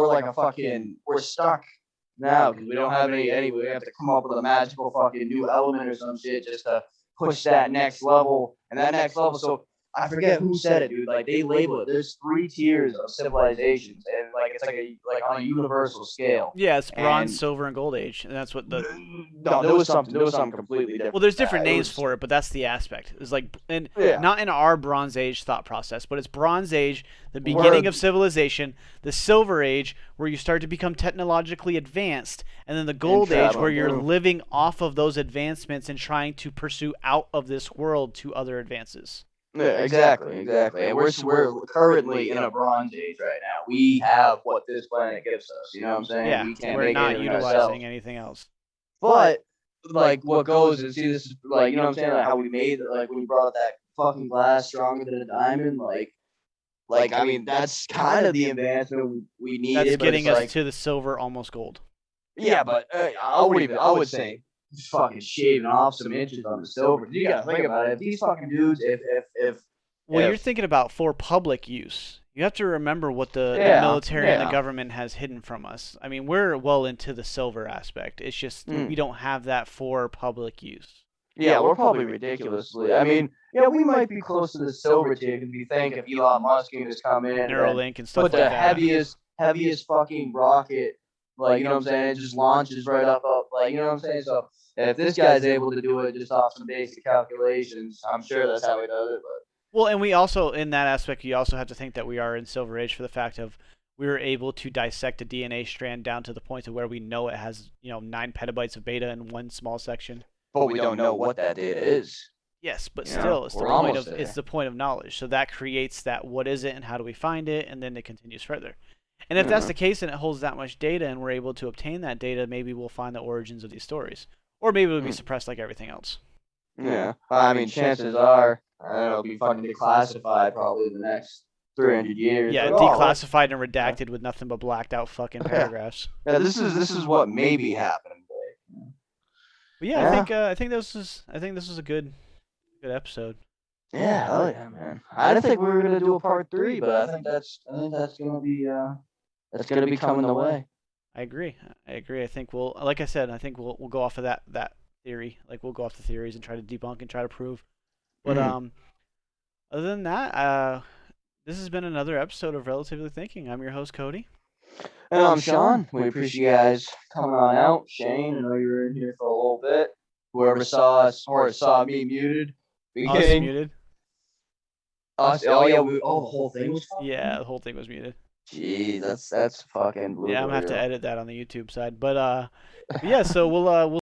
like a fucking, we're stuck now because we don't have any, we have to come up with a magical fucking new element or some shit just to push that next level and that next level. So I forget who said it, dude. Like, they label it. There's 3 tiers of civilizations, and like it's like on a universal scale. Yeah, it's bronze, silver, and gold age, and that's what the. No, there was something completely different. Well, there's different names for it, but that's the aspect. It's like, not in our Bronze Age thought process, but it's Bronze Age, the beginning of civilization, the Silver Age, where you start to become technologically advanced, and then the Gold Age, where you're living off of those advancements and trying to pursue out of this world to other advances. Yeah, exactly. And we're currently in a Bronze Age right now. We have what this planet gives us. You know what I'm saying? Yeah, we can't we're make not it utilizing ourselves. Anything else. But like what goes is, see, this is like, you know what I'm saying, like how we made, like when you brought up that fucking glass stronger than a diamond, like I mean that's kind of the advancement we needed. That's but getting it's us like, to the silver, almost gold. yeah, but I would say just fucking shaving off some inches on the silver. You gotta think about it. If these fucking dudes, Well, you're if thinking about for public use. You have to remember what the military and the government has hidden from us. I mean, we're well into the silver aspect. It's just we don't have that for public use. Yeah, we're probably ridiculously. I mean, yeah, we might be close to the silver tier because you think if Elon Musk can just come in Neuralink and stuff put like the that. heaviest fucking rocket, like, you know what I'm saying, it just launches right up, like, you know what I'm saying. So if this guy's able to do it just off some basic calculations, I'm sure that's how he does it. But well, and we also, in that aspect, you also have to think that we are in Silver Age for the fact of we were able to dissect a DNA strand down to the point of where we know it has, 9 petabytes of beta in one small section. But we don't know what that data is. Yes, but still, it's the point of knowledge. So that creates that what is it and how do we find it, and then it continues further. And if that's the case and it holds that much data and we're able to obtain that data, maybe we'll find the origins of these stories. Or maybe it'll be suppressed like everything else. Yeah. I mean, chances are, it'll be fucking declassified probably in the next 300 years. Yeah, declassified and redacted with nothing but blacked out fucking paragraphs. Yeah, this is what may be happening. But yeah, I think this was a good episode. Yeah, hell yeah, man. I didn't think we were gonna do a part 3, but I think that's gonna be coming the way. I agree. I think like I said, I think we'll go off of that theory. Like we'll go off the theories and try to debunk and try to prove. But other than that, this has been another episode of Relatively Thinking. I'm your host, Cody. And I'm Sean. We appreciate you guys coming on out. Shane, I know you were in here for a little bit. Whoever saw us or saw me muted. Us muted. Us. Oh yeah. The whole thing was. Yeah, the whole thing was muted. Gee, that's fucking. Yeah, I'm gonna have to edit that on the YouTube side. But yeah, so we'll